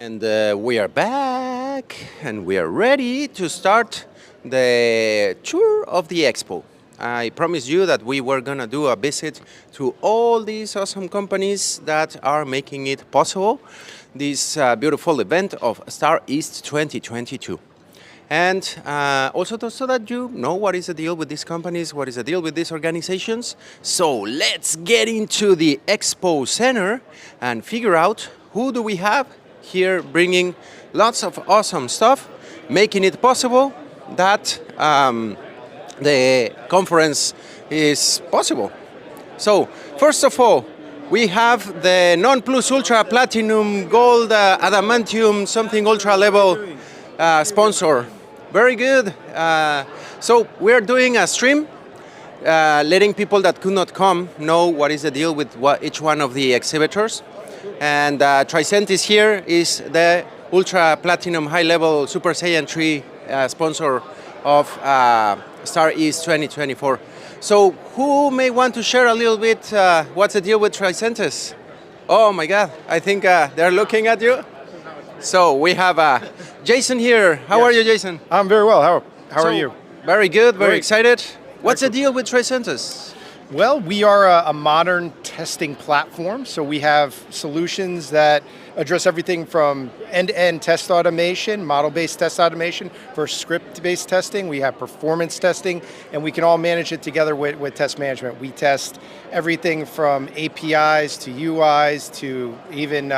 And we are back, and we are ready to start the tour of the expo. I promised you that we were going to do a visit to all these awesome companies that are making it possible, this beautiful event of StarEast 2022. And also so that you know what is the deal with these companies, what is the deal with these organizations. So let's get into the expo center and figure out who do we have here bringing lots of awesome stuff, making it possible that the conference is possible. So first of all, we have the non plus ultra platinum gold adamantium something ultra level sponsor. Very good. So we're doing a stream, letting people that could not come know what is the deal with each one of the exhibitors. And Tricentis here is the ultra platinum high level Super Saiyan 3 sponsor of StarEast 2024. So who may want to share a little bit what's the deal with Tricentis? Oh my God, I think they're looking at you. So we have Jason here. How are you, Jason? I'm very well. How are you? Very good, very Great. excited. What's the deal with Tricentis? Well, we are a modern testing platform. So we have solutions that address everything from end-to-end test automation, model-based test automation, for script-based testing. We have performance testing, and we can all manage it together with test management. We test everything from APIs to UIs to even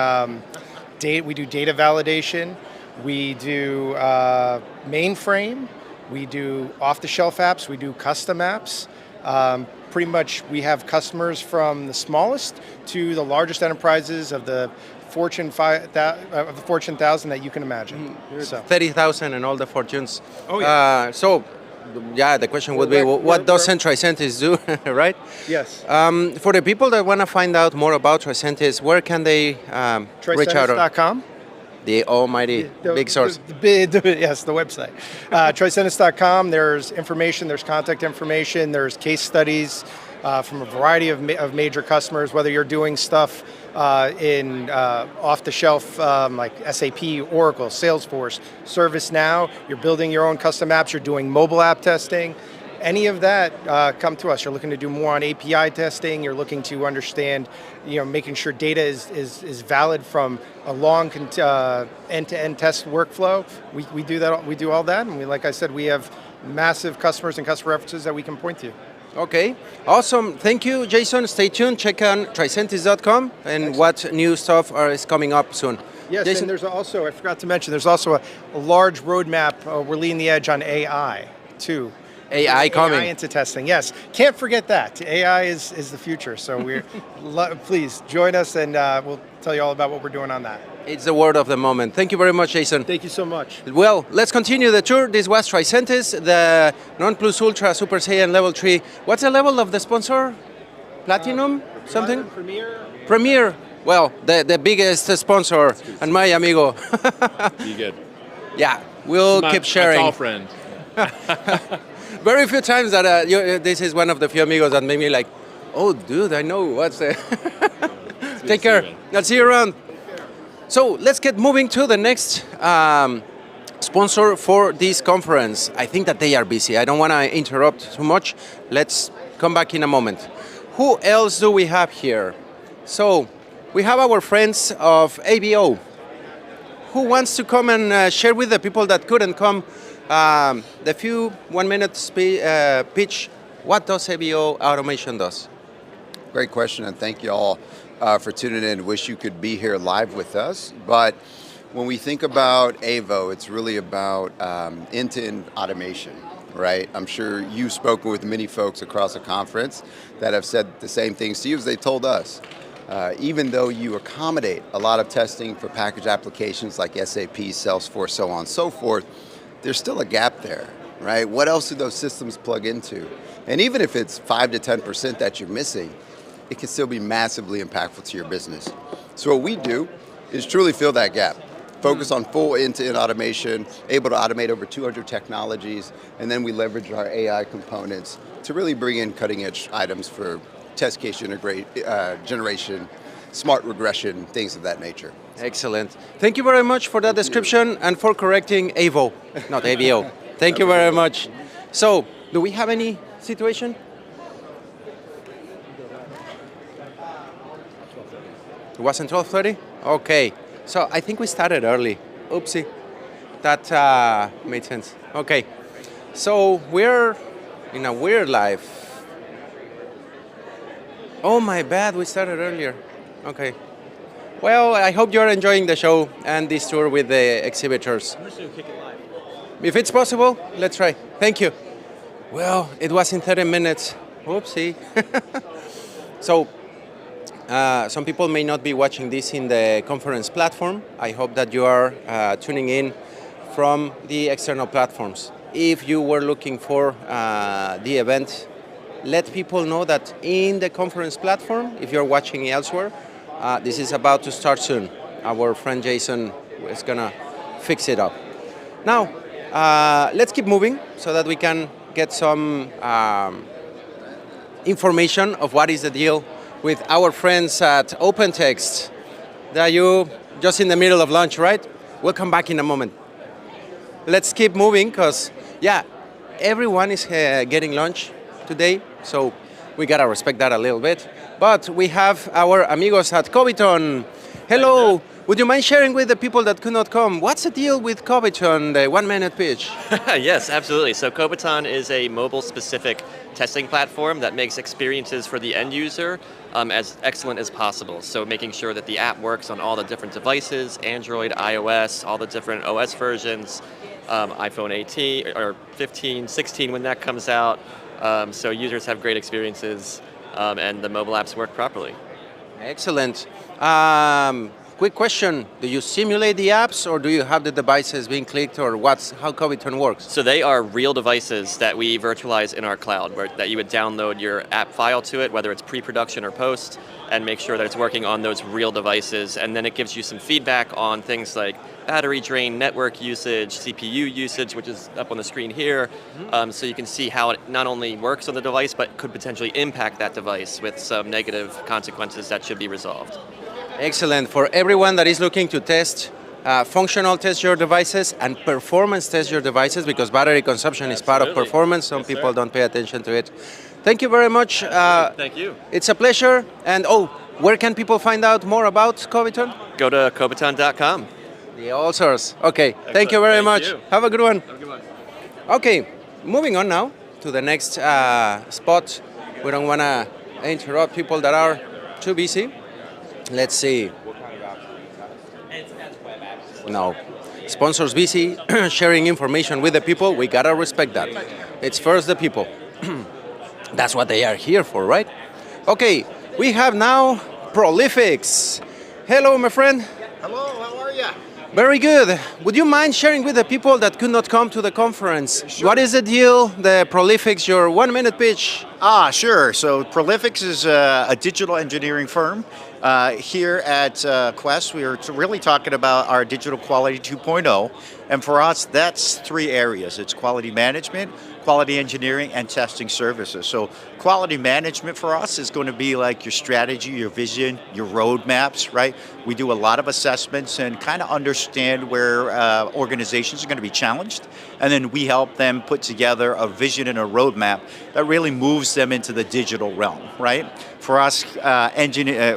data. We do data validation. We do mainframe. We do off-the-shelf apps. We do custom apps. Pretty much, we have customers from the smallest to the largest enterprises of the Fortune 1000 that you can imagine. So 30,000 and all the fortunes. Oh yeah. The question would be, what does Tricentis do, right? Yes. For the people that want to find out more about Tricentis, where can they reach out? Tricentis.com. The almighty big source. Yes, the website. Tricentis.com, there's information, there's contact information, there's case studies from a variety of major customers, whether you're doing stuff in off-the-shelf like SAP, Oracle, Salesforce, ServiceNow, you're building your own custom apps, you're doing mobile app testing, any of that, come to us. You're looking to do more on API testing. You're looking to understand, making sure data is valid from a long end-to-end test workflow. We do that. We do all that, and like I said, we have massive customers and customer references that we can point to. Okay, awesome. Thank you, Jason. Stay tuned. Check on tricentis.com and Excellent. What new stuff is coming up soon. Yes, Jason? and there's also, I forgot to mention, there's also a large roadmap. We're leading the edge on AI too. AI coming. AI into testing, yes. Can't forget that. AI is the future, so please join us and we'll tell you all about what we're doing on that. It's the word of the moment. Thank you very much, Jason. Thank you so much. Well, let's continue the tour. This was Tricentis, the non plus ultra Super Saiyan level 3. What's the level of the sponsor? Platinum? Something? Premier. Well, the biggest sponsor and my amigo. Be good. Yeah, we'll keep sharing. My tall friend. Very few times that this is one of the few amigos that made me like, oh, dude, I know what's the... Take care. I'll see you around. So let's get moving to the next sponsor for this conference. I think that they are busy. I don't want to interrupt too much. Let's come back in a moment. Who else do we have here? So we have our friends of ABO. Who wants to come and share with the people that couldn't come the few 1 minute pitch, what does ABO Automation does? Great question, and thank you all for tuning in. Wish you could be here live with us, but when we think about AVO, it's really about end-to-end automation, right? I'm sure you've spoken with many folks across the conference that have said the same things to you as they told us. Even though you accommodate a lot of testing for package applications like SAP, Salesforce, so on and so forth, there's still a gap there, right? What else do those systems plug into? And even if it's 5 to 10% that you're missing, it can still be massively impactful to your business. So what we do is truly fill that gap. Focus on full end-to-end automation, able to automate over 200 technologies, and then we leverage our AI components to really bring in cutting-edge items for test case generation, smart regression, things of that nature. Excellent. Thank you very much for that description and for correcting AVO, not AVO. Thank you very much. So, do we have any situation? It wasn't 12:30? Okay. So I think we started early. Oopsie. That made sense. Okay. So we're in a weird life. Oh, my bad. We started earlier. Okay. Well, I hope you're enjoying the show and this tour with the exhibitors. I'm just going to kick it live. If it's possible, let's try. Thank you. Well, it was in 30 minutes. Oopsie. So, some people may not be watching this in the conference platform. I hope that you are tuning in from the external platforms. If you were looking for the event, let people know that in the conference platform, if you're watching elsewhere, this is about to start soon. Our friend Jason is gonna fix it up. Now, let's keep moving so that we can get some information of what is the deal with our friends at OpenText. Are you just in the middle of lunch, right? We'll come back in a moment. Let's keep moving because, yeah, everyone is getting lunch today, so we gotta respect that a little bit. But we have our amigos at Coviton. Hello. Would you mind sharing with the people that could not come? What's the deal with Coviton, the 1 minute pitch? Yes, absolutely. So Kobaton is a mobile-specific testing platform that makes experiences for the end user as excellent as possible. So making sure that the app works on all the different devices, Android, iOS, all the different OS versions, iPhone 18 or 15, 16 when that comes out. So users have great experiences and the mobile apps work properly. Excellent. Quick question, do you simulate the apps or do you have the devices being clicked or how Coviton works? So they are real devices that we virtualize in our cloud, that you would download your app file to it, whether it's pre-production or post, and make sure that it's working on those real devices. And then it gives you some feedback on things like battery drain, network usage, CPU usage, which is up on the screen here. So you can see how it not only works on the device, but could potentially impact that device with some negative consequences that should be resolved. Excellent. For everyone that is looking to test, functional test your devices and performance test your devices, because battery consumption is part of performance. Some people don't pay attention to it. Thank you very much. Thank you. It's a pleasure. And where can people find out more about Coviton? Go to kobaton.com. The all source. Okay. Thank you very much. Have a good one. Have a good one. Okay. Moving on now to the next spot. We don't want to interrupt people that are too busy. Let's see. No. Sponsors busy sharing information with the people. We gotta respect that. It's first the people. That's what they are here for, right? Okay, we have now Prolifics. Hello, my friend. Hello, how are you? Very good. Would you mind sharing with the people that could not come to the conference? Sure. What is the deal, the Prolifics, your 1 minute pitch? Sure. So Prolifics is a digital engineering firm. Here at Quest, we are really talking about our digital quality 2.0. And for us, that's three areas. It's quality management, quality engineering, and testing services. So quality management for us is going to be like your strategy, your vision, your roadmaps, right? We do a lot of assessments and kind of understand where organizations are going to be challenged. And then we help them put together a vision and a roadmap that really moves them into the digital realm, right? For us,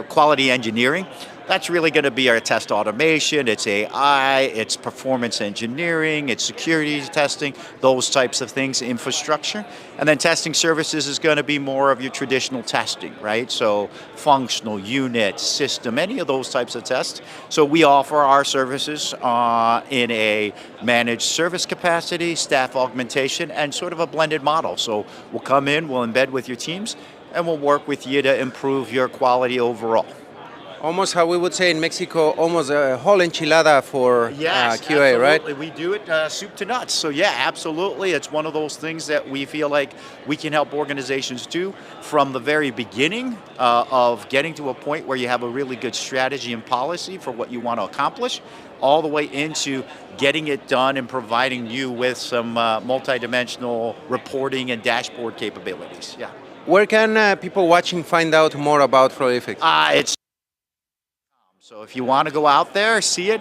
quality engineering, that's really going to be our test automation, it's AI, it's performance engineering, it's security testing, those types of things, infrastructure. And then testing services is going to be more of your traditional testing, right? So functional, unit, system, any of those types of tests. So we offer our services in a managed service capacity, staff augmentation, and sort of a blended model. So we'll come in, we'll embed with your teams, and we'll work with you to improve your quality overall. Almost how we would say in Mexico, almost a whole enchilada for Yes, QA, absolutely. right? We do it soup to nuts. So yeah, absolutely. It's one of those things that we feel like we can help organizations do from the very beginning of getting to a point where you have a really good strategy and policy for what you want to accomplish, all the way into getting it done and providing you with some multidimensional reporting and dashboard capabilities. Yeah. Where can people watching find out more about Prolific? It's So if you want to go out there, see it,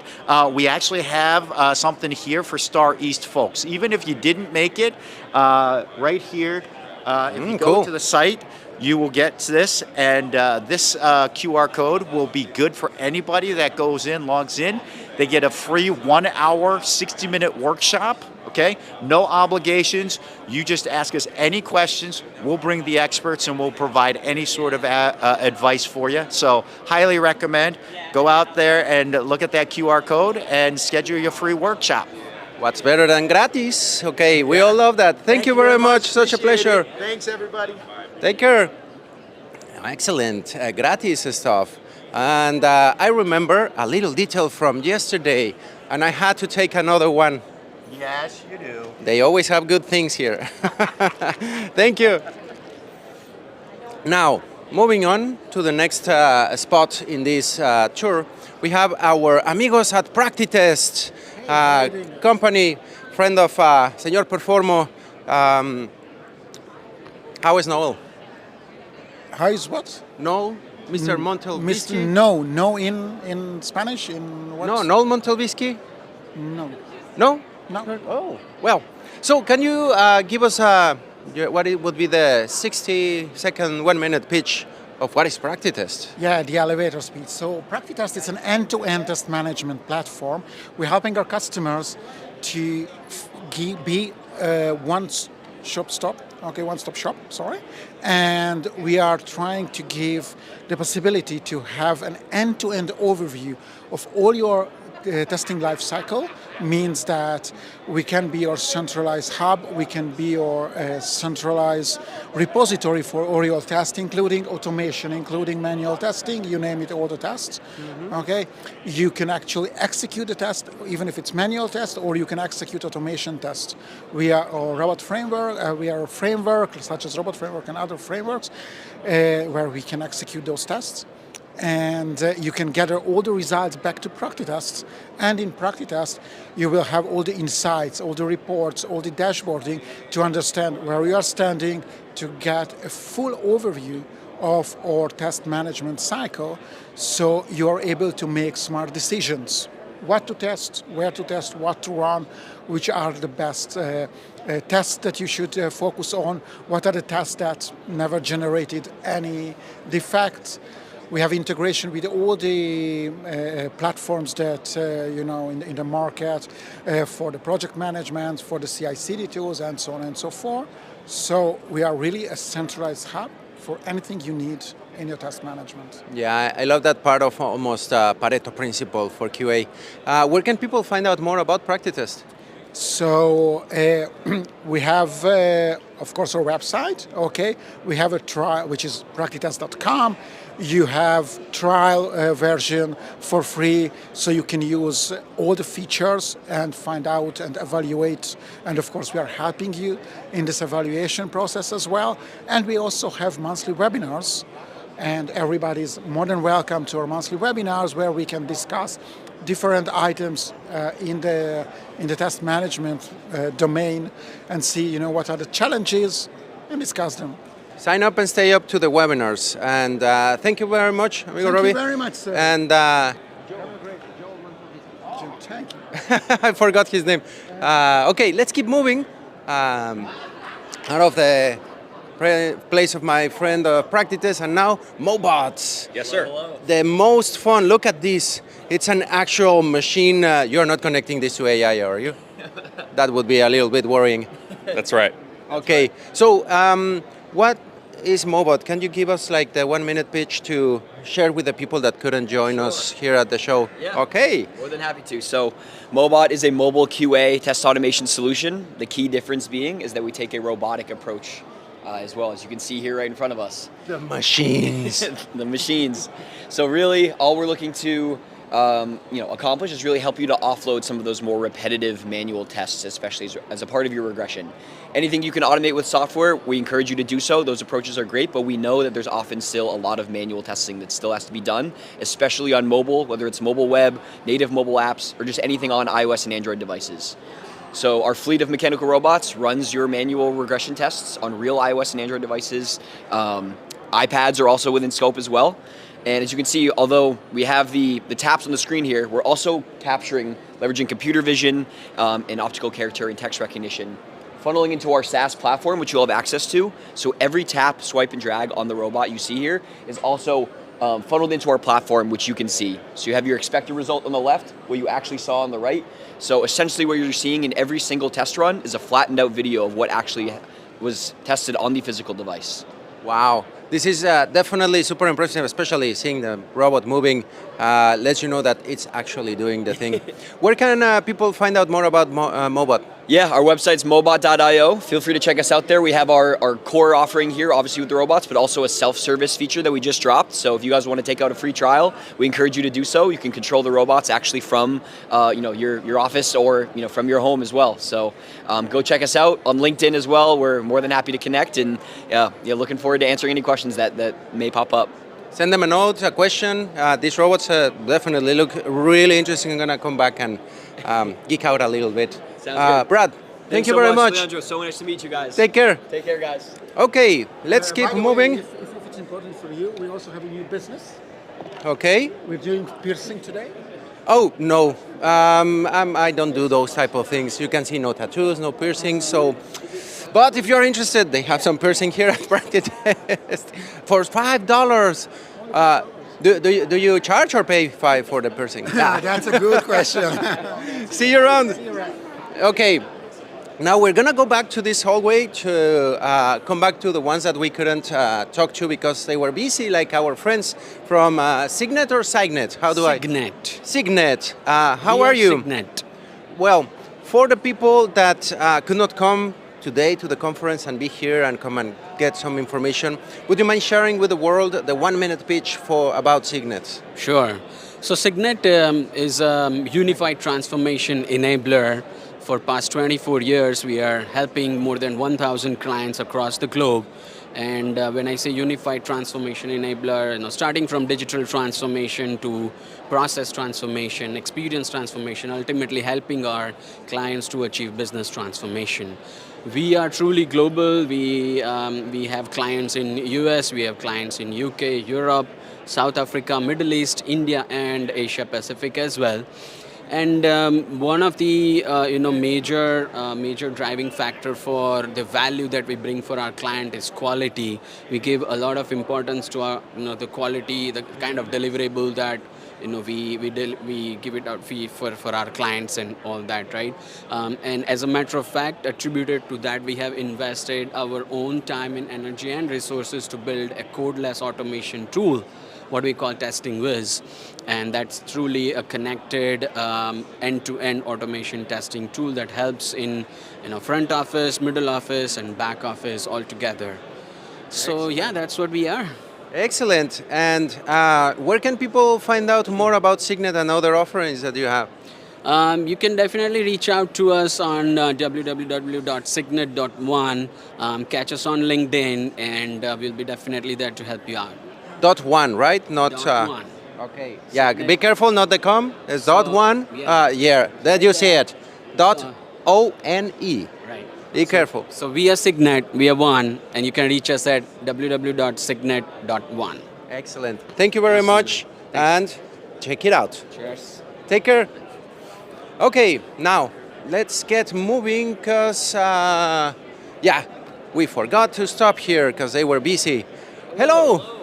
we actually have something here for StarEast folks. Even if you didn't make it, right here, if you go cool. to the site, you will get this, and this QR code will be good for anybody that goes in, logs in. They get a free 1 hour, 60-minute workshop, okay? No obligations. You just ask us any questions. We'll bring the experts and we'll provide any sort of advice for you. So highly recommend. Go out there and look at that QR code and schedule your free workshop. What's better than gratis? Okay, we all love that. Thank you very much. Such a Appreciate pleasure. it. Thanks, everybody. Take care. Excellent, gratis stuff. And I remember a little detail from yesterday, and I had to take another one. Yes, you do. They always have good things here. Thank you. Now, moving on to the next spot in this tour, we have our amigos at Practitest company, friend of Señor Performo. How is Noel? How is what? Noel? Mr. Montelvisky? No in Spanish in what? No, Noel Montelvisky? No. No? No. Oh, well. So can you give us what it would be the 60-second, 1-minute pitch of what is Practitest? Yeah, the elevator speed. So Practitest is an end-to-end test management platform. We're helping our customers to be one-stop shop, sorry. And we are trying to give the possibility to have an end-to-end overview of all your testing life cycle. Means that we can be your centralized hub, we can be your centralized repository for all your tests, including automation, including manual testing, you name it, all the tests. Okay, you can actually execute the test, even if it's manual test, or you can execute automation tests. We are a robot framework. We are a framework such as Robot Framework and other frameworks where we can execute those tests. And you can gather all the results back to Practitest. And in Practitest, you will have all the insights, all the reports, all the dashboarding to understand where you are standing, to get a full overview of our test management cycle, so you are able to make smart decisions. What to test, where to test, what to run, which are the best tests that you should focus on, what are the tests that never generated any defects. We have integration with all the platforms that in the market for the project management, for the CI/CD tools, and so on and so forth. So we are really a centralized hub for anything you need in your test management. Yeah, I love that part of almost Pareto principle for QA. Where can people find out more about Practitest? So we have, of course, our website. Okay, we have a trial, which is practitest.com. You have trial version for free, so you can use all the features and find out and evaluate. And of course, we are helping you in this evaluation process as well. And we also have monthly webinars, and everybody is more than welcome to our monthly webinars where we can discuss different items in the test management domain and see what are the challenges and discuss them. Sign up and stay up to the webinars. And thank you very much, amigo Robbie. Thank you very much, sir. And Thank you. I forgot his name. Okay, let's keep moving out of the place of my friend Practitest, and now Mobots. Yes, sir. The most fun. Look at this. It's an actual machine. You're not connecting this to AI, are you? That would be a little bit worrying. That's right. Okay. So, what is Mobot? Can you give us like the 1-minute pitch to share with the people that couldn't join us here at the show? Yeah. Okay. More than happy to. So Mobot is a mobile QA test automation solution. The key difference being is that we take a robotic approach as well, as you can see here right in front of us. The machines. The machines. So really all we're looking to accomplish is really help you to offload some of those more repetitive manual tests, especially as a part of your regression. Anything you can automate with software, we encourage you to do so. Those approaches are great, but we know that there's often still a lot of manual testing that still has to be done, especially on mobile, whether it's mobile web, native mobile apps, or just anything on iOS and Android devices. So our fleet of mechanical robots runs your manual regression tests on real iOS and Android devices. iPads are also within scope as well. And as you can see, although we have the taps on the screen here, we're also leveraging computer vision and optical character and text recognition, funneling into our SaaS platform, which you'll have access to. So every tap, swipe, and drag on the robot you see here is also funneled into our platform, which you can see. So you have your expected result on the left, what you actually saw on the right. So essentially what you're seeing in every single test run is a flattened out video of what actually was tested on the physical device. Wow, this is definitely super impressive, especially seeing the robot moving. Lets you know that it's actually doing the thing. Where can people find out more about Mobot? Yeah, our website's mobot.io. Feel free to check us out there. We have our core offering here, obviously with the robots, but also a self-service feature that we just dropped. So if you guys want to take out a free trial, we encourage you to do so. You can control the robots actually from your office or from your home as well. So go check us out on LinkedIn as well. We're more than happy to connect, and looking forward to answering any questions that may pop up. Send them a note, a question. These robots definitely look really interesting. I'm going to come back and geek out a little bit. Sounds good. Brad, thank you very much. Leandro, so nice to meet you guys. Take care. Take care, guys. Okay, let's keep By the way, moving. if it's important for you, we also have a new business. Okay. We're doing piercing today. Oh, no. I don't do those type of things. You can see no tattoos, no piercings. So, but if you're interested, they have some piercing here at Practice for $5. Do you charge or pay $5 for the piercing? That's a good question. See you around. Okay. Now we're gonna go back to this hallway to come back to the ones that we couldn't talk to because they were busy, like our friends from Signet or Signet. How do Signet. Signet. How are you? Signet. Well, for the people that could not come today to the conference and be here and come and get some information, would you mind sharing with the world the 1-minute pitch about Signet? Sure. So Signet is a unified transformation enabler. For past 24 years, we are helping more than 1,000 clients across the globe. And when I say unified transformation enabler, starting from digital transformation to process transformation, experience transformation, ultimately helping our clients to achieve business transformation. We are truly global. We have clients in US, we have clients in UK, Europe, South Africa, Middle East, India, and Asia Pacific as well. And one of the major driving factor for the value that we bring for our client is quality. We give a lot of importance to our the quality, the kind of deliverable that we give it out for our clients and all that, right? And as a matter of fact, attributed to that, we have invested our own time and energy and resources to build a codeless automation tool, what we call Testing Wiz, and that's truly a connected end-to-end automation testing tool that helps in front office, middle office, and back office all together. So yeah, that's what we are. Excellent. And where can people find out more about Signet and other offerings that you have? You can definitely reach out to us on www.signet.one, catch us on LinkedIn, and we'll be definitely there to help you out. .1, right? Not .one. Okay. Yeah, be careful, not the com. It's So, .1. yeah. There you see it. .one. Right. Be careful. So we are Signet, we are one, and you can reach us at www.signet.one. Excellent. Thank you very much, and check it out. Cheers. Take care. Okay, now let's get moving because, we forgot to stop here because they were busy. Hello.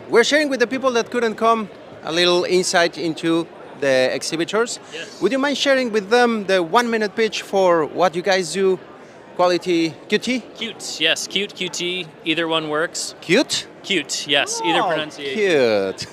We're sharing with the people that couldn't come a little insight into the exhibitors. Yes. Would you mind sharing with them the 1-minute pitch for what you guys do? Quality QT? Cute, yes. Cute, QT, either one works. Cute? Cute, yes. Either pronunciation. Cute.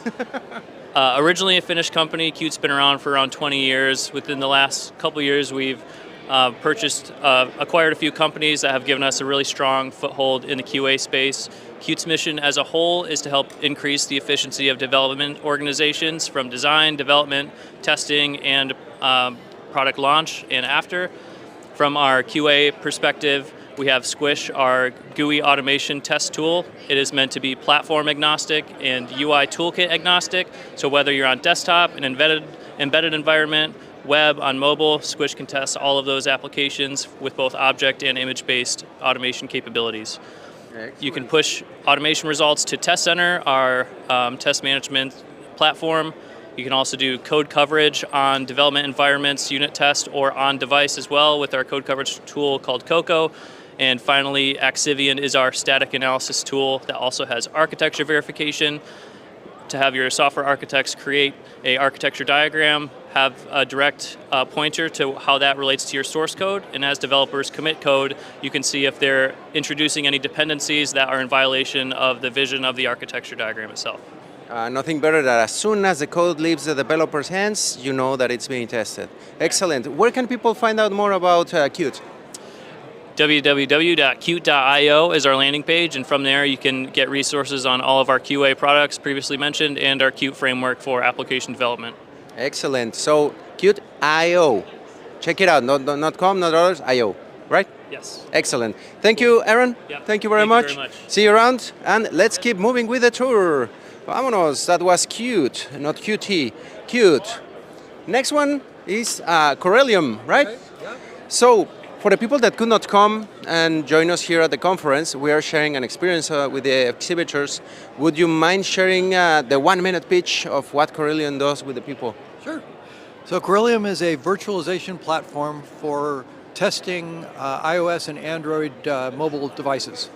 Originally a Finnish company, Cute's been around for around 20 years. Within the last couple years, we've acquired a few companies that have given us a really strong foothold in the QA space. Cute's mission as a whole is to help increase the efficiency of development organizations from design, development, testing, and product launch and after. From our QA perspective, we have Squish, our GUI automation test tool. It is meant to be platform agnostic and UI toolkit agnostic. So whether you're on desktop, an embedded environment, web, on mobile, Squish can test all of those applications with both object and image-based automation capabilities. You can push automation results to Test Center, our test management platform. You can also do code coverage on development environments, unit test, or on device as well with our code coverage tool called Coco. And finally, Axivian is our static analysis tool that also has architecture verification to have your software architects create a architecture diagram, have a direct pointer to how that relates to your source code, and as developers commit code, you can see if they're introducing any dependencies that are in violation of the vision of the architecture diagram itself. Nothing better than as soon as the code leaves the developer's hands, you know that it's being tested. Excellent. Where can people find out more about Qt? www.qt.io is our landing page, and from there you can get resources on all of our QA products previously mentioned and our Qt framework for application development. Excellent. So Qt.io. Check it out. Not .com, not others, .io. Right? Yes. Excellent. Thank you, Aaron. Yep. Thank you very much. See you around, and let's keep moving with the tour. Vámonos. That was Qt, not Qt. Qt. Next one is Corellium, right? So, for the people that could not come and join us here at the conference, we are sharing an experience with the exhibitors. Would you mind sharing the 1-minute pitch of what Corellium does with the people? Sure. So Corellium is a virtualization platform for testing iOS and Android mobile devices.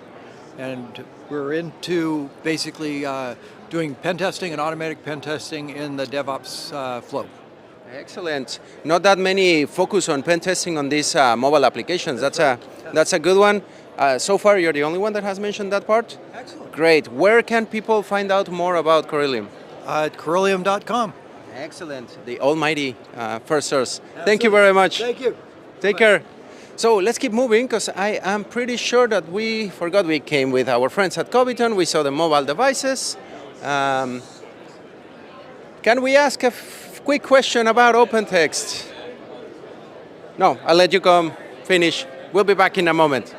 And we're into basically doing pen testing and automatic pen testing in the DevOps flow. Excellent. Not that many focus on pen testing on these mobile applications. That's a good one. So far, you're the only one that has mentioned that part? Excellent. Great. Where can people find out more about Corellium? At Corellium.com. Excellent. The almighty first source. Thank you very much. Thank you. Take care. So let's keep moving, because I am pretty sure that we forgot we came with our friends at Coviton. We saw the mobile devices. Can we ask a quick question about OpenText? No, I'll let you come finish. We'll be back in a moment.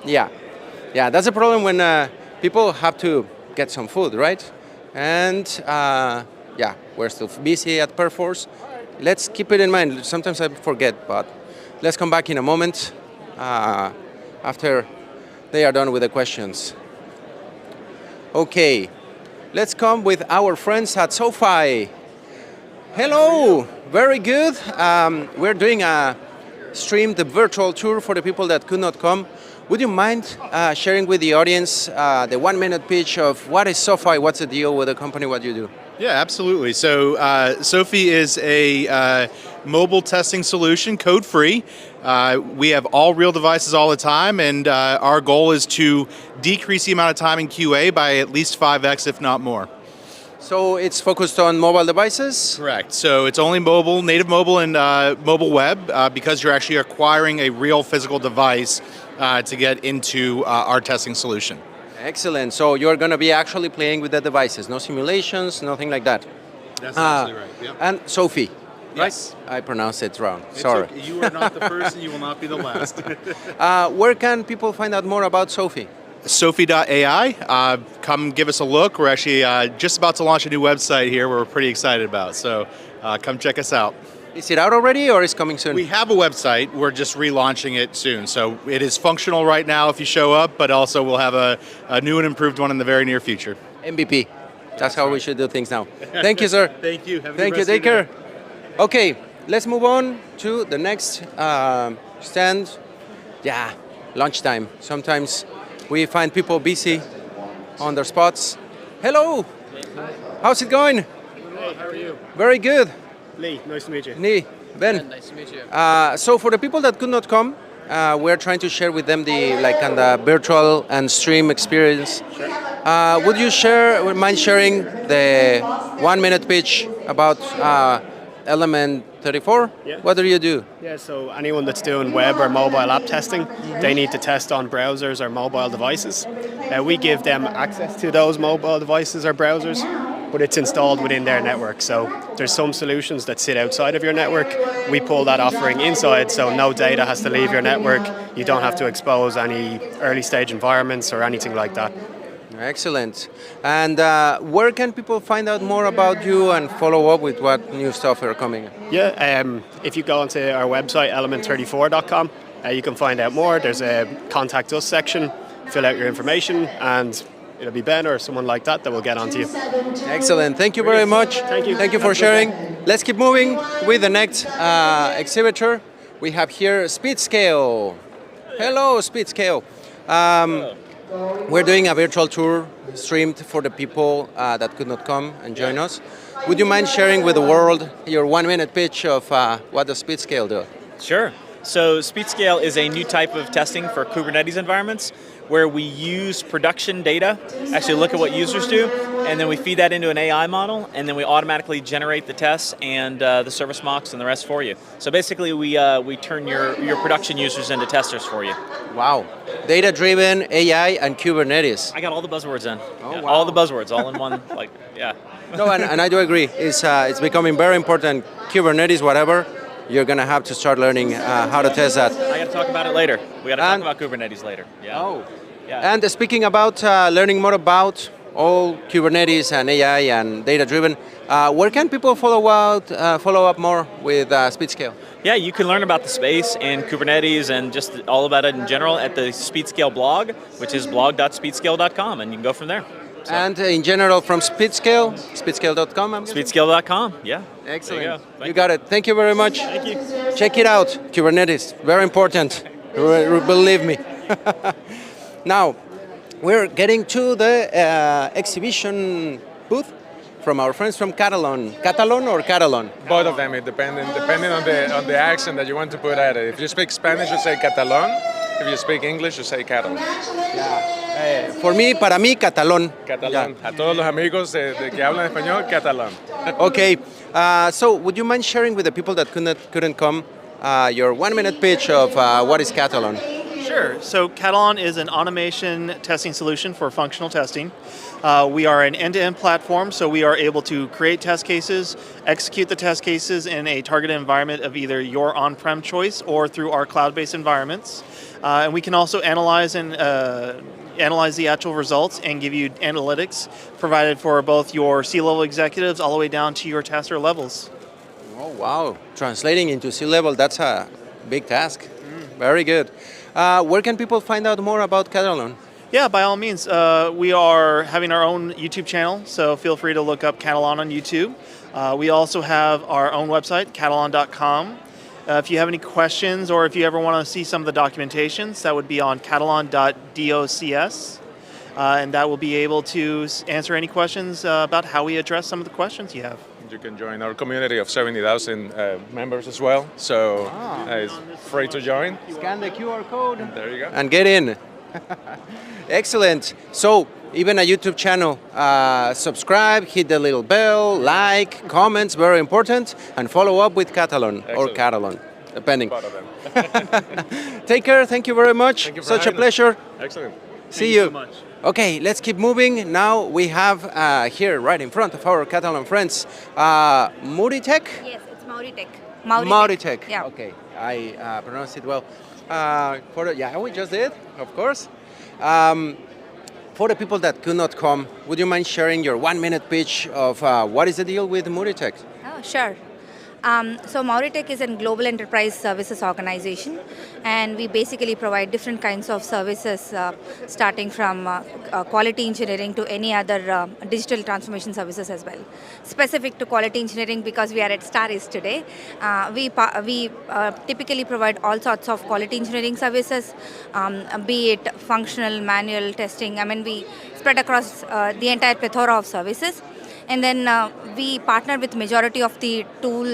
Yeah, that's a problem when people have to get some food, right? And we're still busy at Perforce. Let's keep it in mind. Sometimes I forget, but let's come back in a moment after they are done with the questions. Okay, let's come with our friends at SoFi. Hello, very good. We're doing a streamed virtual tour for the people that could not come. Would you mind sharing with the audience the 1-minute pitch of what is SoFi, what's the deal with the company, what you do? Yeah, absolutely. So SoFi is a mobile testing solution, code-free. We have all real devices all the time, and our goal is to decrease the amount of time in QA by at least 5x, if not more. So it's focused on mobile devices? Correct. So it's only mobile, native mobile, and mobile web, because you're actually acquiring a real physical device to get into our testing solution. Excellent. So you're going to be actually playing with the devices, no simulations, nothing like that. That's absolutely right. Yep. And SoFi, Yes. right? I pronounced it wrong. It's Sorry. okay. You are not the first, and you will not be the last. Where can people find out more about SoFi? SoFi.ai. Come give us a look. We're actually just about to launch a new website here we're pretty excited about. So come check us out. Is it out already or is coming soon? We have a website. We're just relaunching it soon. So it is functional right now if you show up, but also we'll have a new and improved one in the very near future. MVP. That's how we should do things now. Thank you, sir. Thank you. Have a Thank good you. rest of Take your care. Okay, let's move on to the next stand. Yeah, lunchtime. Sometimes we find people busy on their spots. Hello. How's it going? Hey, how are you? Very good. Lee, nice to meet you. Lee, Ben. Nice to meet you. So for the people that could not come, we're trying to share with them the virtual and stream experience. Sure. Would you mind sharing the 1-minute pitch about Element 34? Yeah. What do you do? Yeah, so anyone that's doing web or mobile app testing, they need to test on browsers or mobile devices. We give them access to those mobile devices or browsers, but it's installed within their network. So there's some solutions that sit outside of your network. We pull that offering inside, so no data has to leave your network. You don't have to expose any early stage environments or anything like that. Excellent. And where can people find out more about you and follow up with what new stuff are coming? Yeah, if you go onto our website, element34.com, you can find out more. There's a contact us section. fill out your information, and it'll be Ben or someone like that will get onto you. Excellent. Thank you very much. Thank you. Thank you for sharing. Let's keep moving with the next exhibitor. We have here SpeedScale. Hello, SpeedScale. We're doing a virtual tour streamed for the people that could not come and join us. Would you mind sharing with the world your 1 minute pitch of what does SpeedScale do? Sure. So SpeedScale is a new type of testing for Kubernetes environments where we use production data, actually look at what users do, and then we feed that into an AI model, and then we automatically generate the tests and the service mocks and the rest for you. So basically we turn your production users into testers for you. Wow. Data-driven, AI, and Kubernetes. I got all the buzzwords in. Oh, Yeah, wow. all the buzzwords, all in one, yeah. No, and I do agree. It's becoming very important. Kubernetes, whatever, you're going to have to start learning how to test that. I got to talk about it later. We got to talk about Kubernetes later. Yeah. Oh. Yeah. And speaking about learning more about all Kubernetes and AI and data-driven, where can people follow up more with SpeedScale? Yeah, you can learn about the space and Kubernetes and just all about it in general at the SpeedScale blog, which is blog.speedscale.com, and you can go from there. So. And in general from SpeedScale, speedscale.com? Speedscale.com, yeah. Excellent. There you go. You got it. Thank you very much. Thank you. Check it out, Kubernetes. Very important. Believe me. Now, we're getting to the exhibition booth from our friends from Catalan. Catalan or Catalan? Both of them, depending on the accent that you want to put at it. If you speak Spanish, you say Catalan. If you speak English, you say Catalan. Para mí, Catalán. Catalán. A todos los amigos de que hablan español, Catalán. Okay. So, would you mind sharing with the people that couldn't come your 1 minute pitch of what is Catalan? Sure. So Catalan is an automation testing solution for functional testing. We are an end-to-end platform, so we are able to create test cases, execute the test cases in a targeted environment of either your on-prem choice or through our cloud-based environments. And we can also analyze the actual results and give you analytics provided for both your C-level executives all the way down to your tester levels. Oh, wow. Translating into C-level, that's a big task. Very good. Where can people find out more about Catalan? Yeah, by all means. We are having our own YouTube channel, so feel free to look up Catalan on YouTube. We also have our own website, catalan.com. If you have any questions or if you ever want to see some of the documentations, that would be on catalan.docs. And that will be able to answer any questions about how we address some of the questions you have. You can join our community of 70,000 members as well, so it's free to join. Scan the QR code. There you go. And get in. Excellent. So, even a YouTube channel. Subscribe, hit the little bell, like, comments, very important, and follow up with Catalan or Catalan, depending. Take care. Thank you very much. Thank you for Such a having us. pleasure. Excellent. See you. so much. Okay, let's keep moving. Now we have here, right in front of our Catalan friends, Mauritech? Yes, it's Mauritech. Mauritech. Yeah. Okay, I pronounced it well. We just did, of course. For the people that could not come, would you mind sharing your 1 minute pitch of what is the deal with Mauritech? Oh, sure. So Mauritech is a global enterprise services organization, and we basically provide different kinds of services, starting from quality engineering to any other digital transformation services as well. Specific to quality engineering, because we are at StarEast today, we typically provide all sorts of quality engineering services, be it functional, manual testing. I mean, we spread across the entire plethora of services. And then we partner with majority of the tool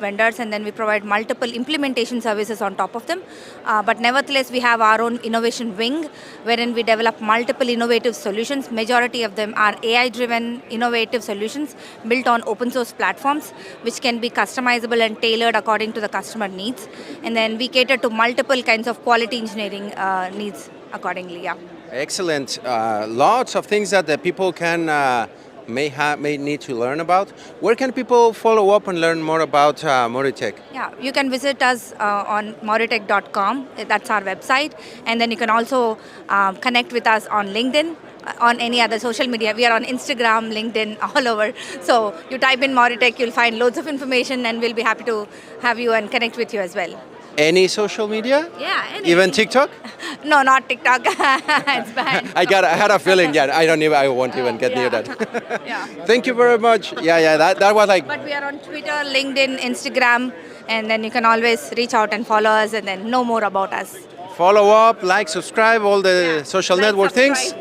vendors, and then we provide multiple implementation services on top of them. But nevertheless, we have our own innovation wing, wherein we develop multiple innovative solutions. Majority of them are AI-driven innovative solutions built on open source platforms, which can be customizable and tailored according to the customer needs. And then we cater to multiple kinds of quality engineering needs accordingly. Yeah. Excellent. Lots of things that the people can may need to learn about. Where can people follow up and learn more about Mauritech? Yeah, you can visit us on mauritech.com. That's our website. And then you can also connect with us on LinkedIn, on any other social media. We are on Instagram, LinkedIn, all over. So you type in Mauritech, you'll find loads of information, and we'll be happy to have you and connect with you as well. any social media? Yeah, Even TikTok? No, not TikTok. It's bad. I had a feeling. Yeah, I won't even get near that. Yeah. Thank you very much. Yeah. That was like. But we are on Twitter, LinkedIn, Instagram, and then you can always reach out and follow us and then know more about us. Follow up, like, subscribe, all the social network things.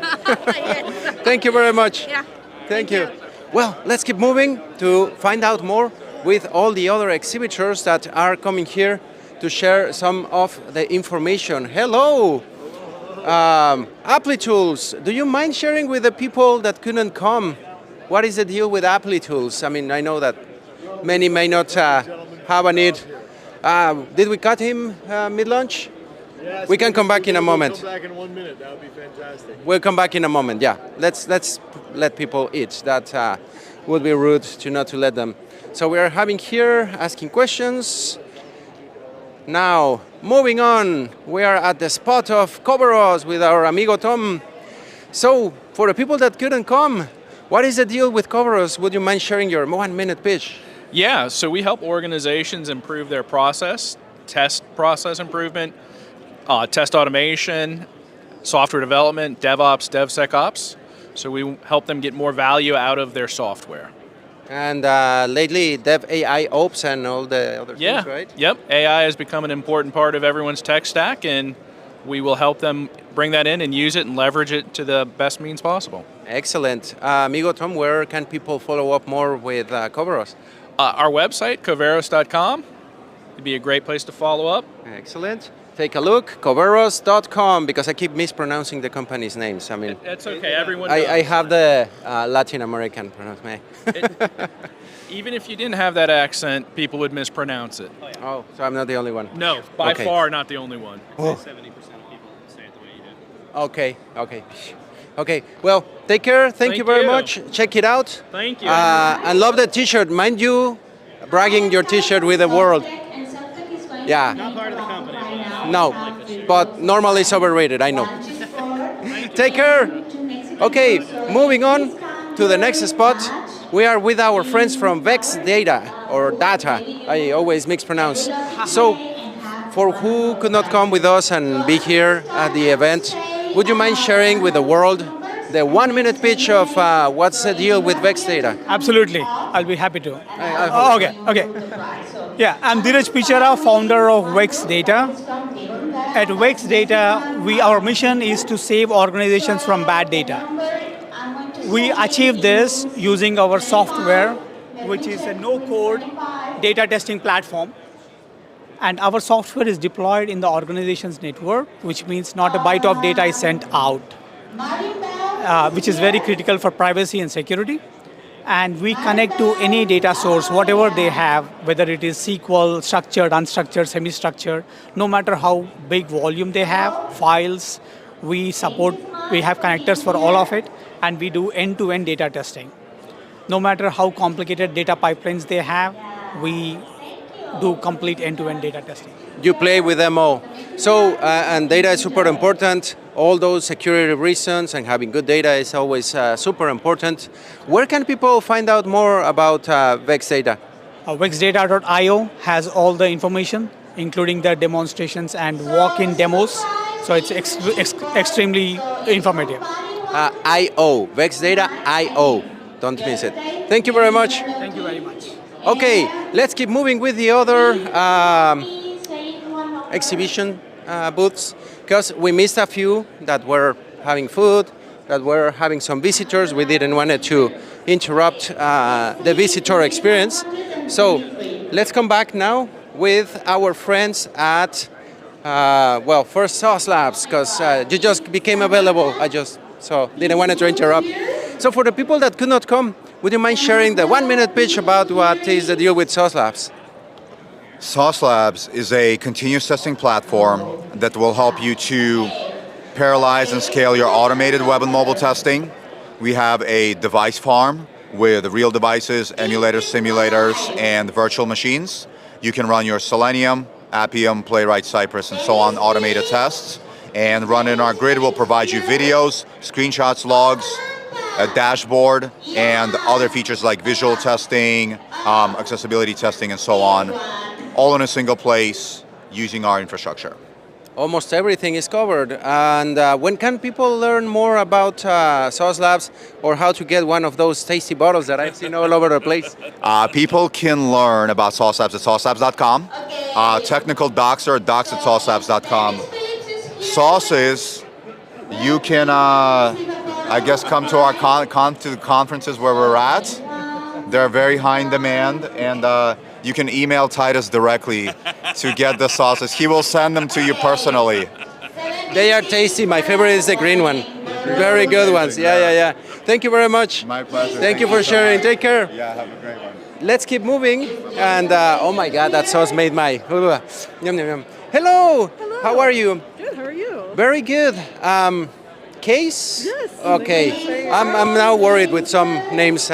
Thank you very much. Yeah. Thank you. Well, let's keep moving to find out more with all the other exhibitors that are coming here to share some of the information. Hello, Applitools. Do you mind sharing with the people that couldn't come? What is the deal with Applitools? I mean, I know that many may not have a need. Did we cut him mid-lunch? Yes, we can come back in a moment. Come back in 1 minute. That would be fantastic. We'll come back in a moment. Yeah, let's let people eat. That would be rude not to let them. So we are having here asking questions. Now, moving on, we are at the spot of Coveros with our amigo Tom. So, for the people that couldn't come, what is the deal with Coveros? Would you mind sharing your 1 minute pitch? Yeah, so we help organizations improve their process, test process improvement, test automation, software development, DevOps, DevSecOps. So we help them get more value out of their software. And lately, Dev AI Ops and all the other things, right? Yep. AI has become an important part of everyone's tech stack, and we will help them bring that in and use it and leverage it to the best means possible. Excellent. Amigo Tom, where can people follow up more with Coveros? Our website, coveros.com, would be a great place to follow up. Excellent. Take a look, coveros.com, because I keep mispronouncing the company's names. I mean, that's okay. Everyone. I have the Latin American pronunciation. Even if you didn't have that accent, people would mispronounce it. Oh, so I'm not the only one. No, by far not the only one. Oh. 70% of people say it the way you do. Okay. Well, take care. Thank you very much. Check it out. Thank you. And love the T-shirt. Mind you, bragging your T-shirt with the world. Yeah. Not part of the company. No, but normally it's overrated, I know. Take care. Okay, moving on to the next spot. We are with our friends from Vex Data, or Data. I always mispronounce. So, for who could not come with us and be here at the event, would you mind sharing with the world the 1 minute pitch of what's the deal with Vex Data? Absolutely, I'll be happy to. Okay. Yeah, I'm Dheeraj Pichara, founder of Vex Data. At Vex Data, our mission is to save organizations from bad data. We achieve this using our software, which is a no-code data testing platform. And our software is deployed in the organization's network, which means not a byte of data is sent out, which is very critical for privacy and security. And we connect to any data source, whatever they have, whether it is SQL, structured, unstructured, semi-structured, no matter how big volume they have, files, we have connectors for all of it, and we do end-to-end data testing. No matter how complicated data pipelines they have, we do complete end-to-end data testing. You play with them all. So, and data is super important. All those security reasons and having good data is always super important. Where can people find out more about Vex Data? Vexdata.io has all the information, including the demonstrations and walk-in demos. So it's extremely informative. IO, Vexdata.io. Don't miss it. Thank you very much. Thank you very much. Okay, let's keep moving with the other exhibition booths, because we missed a few that were having food, that were having some visitors. We didn't want to interrupt the visitor experience. So let's come back now with our friends at, first Sauce Labs, because you just became available. Didn't want to interrupt. So for the people that could not come, would you mind sharing the 1 minute pitch about what is the deal with Sauce Labs? Sauce Labs is a continuous testing platform that will help you to parallelize and scale your automated web and mobile testing. We have a device farm with real devices, emulators, simulators, and virtual machines. You can run your Selenium, Appium, Playwright, Cypress, and so on automated tests. And run in our grid will provide you videos, screenshots, logs, a dashboard, and other features like visual testing, accessibility testing, and so on, all in a single place using our infrastructure. Almost everything is covered. And when can people learn more about Sauce Labs or how to get one of those tasty bottles that I've seen all over the place? People can learn about Sauce Labs at saucelabs.com. Technical docs are at docs@saucelabs.com. Sauces, you can, I guess, come to our to the conferences where we're at. They're very high in demand, and you can email Titus directly to get the sauces. He will send them to you personally. They are tasty. My favorite is the green one. Very good ones. Yeah. Thank you very much. My pleasure. Thank you for sharing. Take care. Yeah, have a great one. Let's keep moving. And oh my God, that sauce made my yum yum yum. Hello. How are you? Good. How are you? Very good. Case? Yes. Okay. I'm now worried with some names.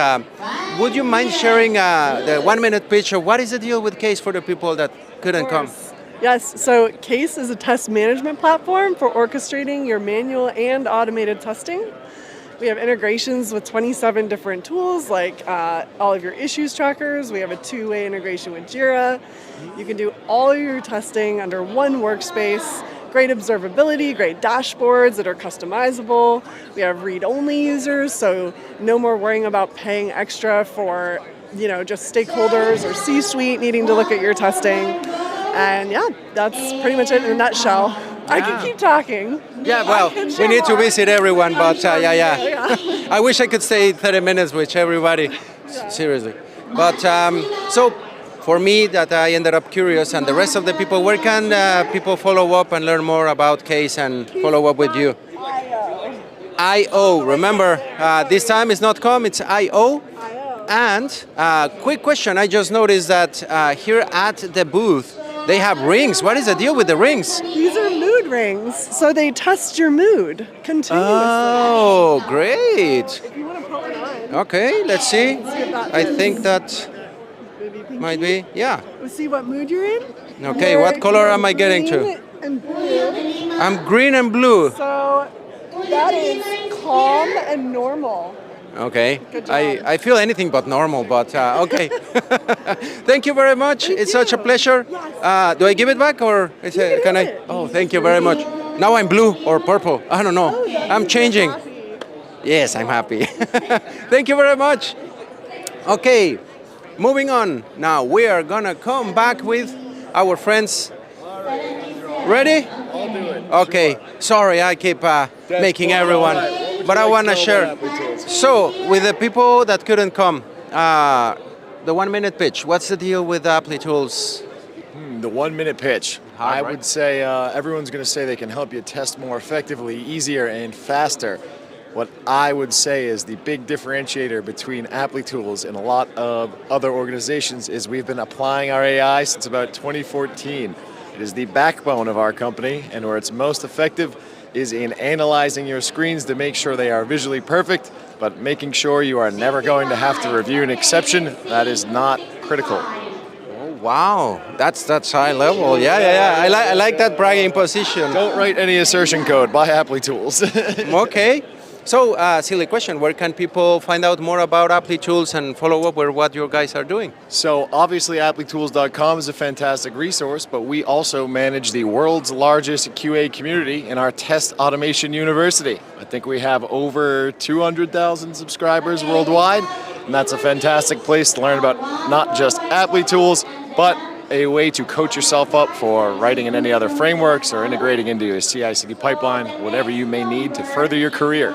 Would you mind sharing the 1 minute pitch of what is the deal with Case for the people that couldn't come? Yes, so CASE is a test management platform for orchestrating your manual and automated testing. We have integrations with 27 different tools like all of your issues trackers. We have a two-way integration with Jira. You can do all of your testing under one workspace. Great observability, great dashboards that are customizable. We have read-only users, so no more worrying about paying extra for, just stakeholders or C-suite needing to look at your testing. And yeah, that's pretty much it in a nutshell. I can keep talking. Yeah, well, we need to visit everyone, but yeah. I wish I could stay 30 minutes with everybody, seriously. But so for me, that I ended up curious, and the rest of the people, where can people follow up and learn more about Case and follow up with you? IO. Remember, this time it's not .com, it's IO. And quick question, I just noticed that here at the booth, they have rings. What is the deal with the rings? These are mood rings, so they test your mood continuously. Oh, great. If you want to put one on. Okay, let's see. I think that Maybe might be, yeah. We'll see what mood you're in. Okay, what color am I getting to? Green and blue. I'm green and blue. So that is calm and normal. Okay, Good job. I feel anything but normal, but okay. Thank you very much. It's such a pleasure. Do I give it back or can I? Oh, thank you very much. Now I'm blue or purple. I don't know. I'm changing. Yes, I'm happy. Thank you very much. Okay, moving on. Now we are gonna come back with our friends. Ready? I'll do it. Okay. Sorry, I keep making everyone, but I wanna share. So, with the people that couldn't come, the 1 minute pitch, what's the deal with Apply Tools? The 1 minute pitch. I would say everyone's going to say they can help you test more effectively, easier, and faster. What I would say is the big differentiator between Apply Tools and a lot of other organizations is we've been applying our AI since about 2014. It is the backbone of our company, and where it's most effective is in analyzing your screens to make sure they are visually perfect, but making sure you are never going to have to review an exception. That is not critical. Oh, wow, that's high level. Yeah. I like that bragging position. Don't write any assertion code. Buy Apply Tools. Okay. So, silly question, where can people find out more about Apply Tools and follow up with what your guys are doing? So obviously applytools.com is a fantastic resource, but we also manage the world's largest QA community in our Test Automation University. I think we have over 200,000 subscribers worldwide, and that's a fantastic place to learn about not just Apply Tools, but a way to coach yourself up for writing in any other frameworks or integrating into a CI/CD pipeline, whatever you may need to further your career.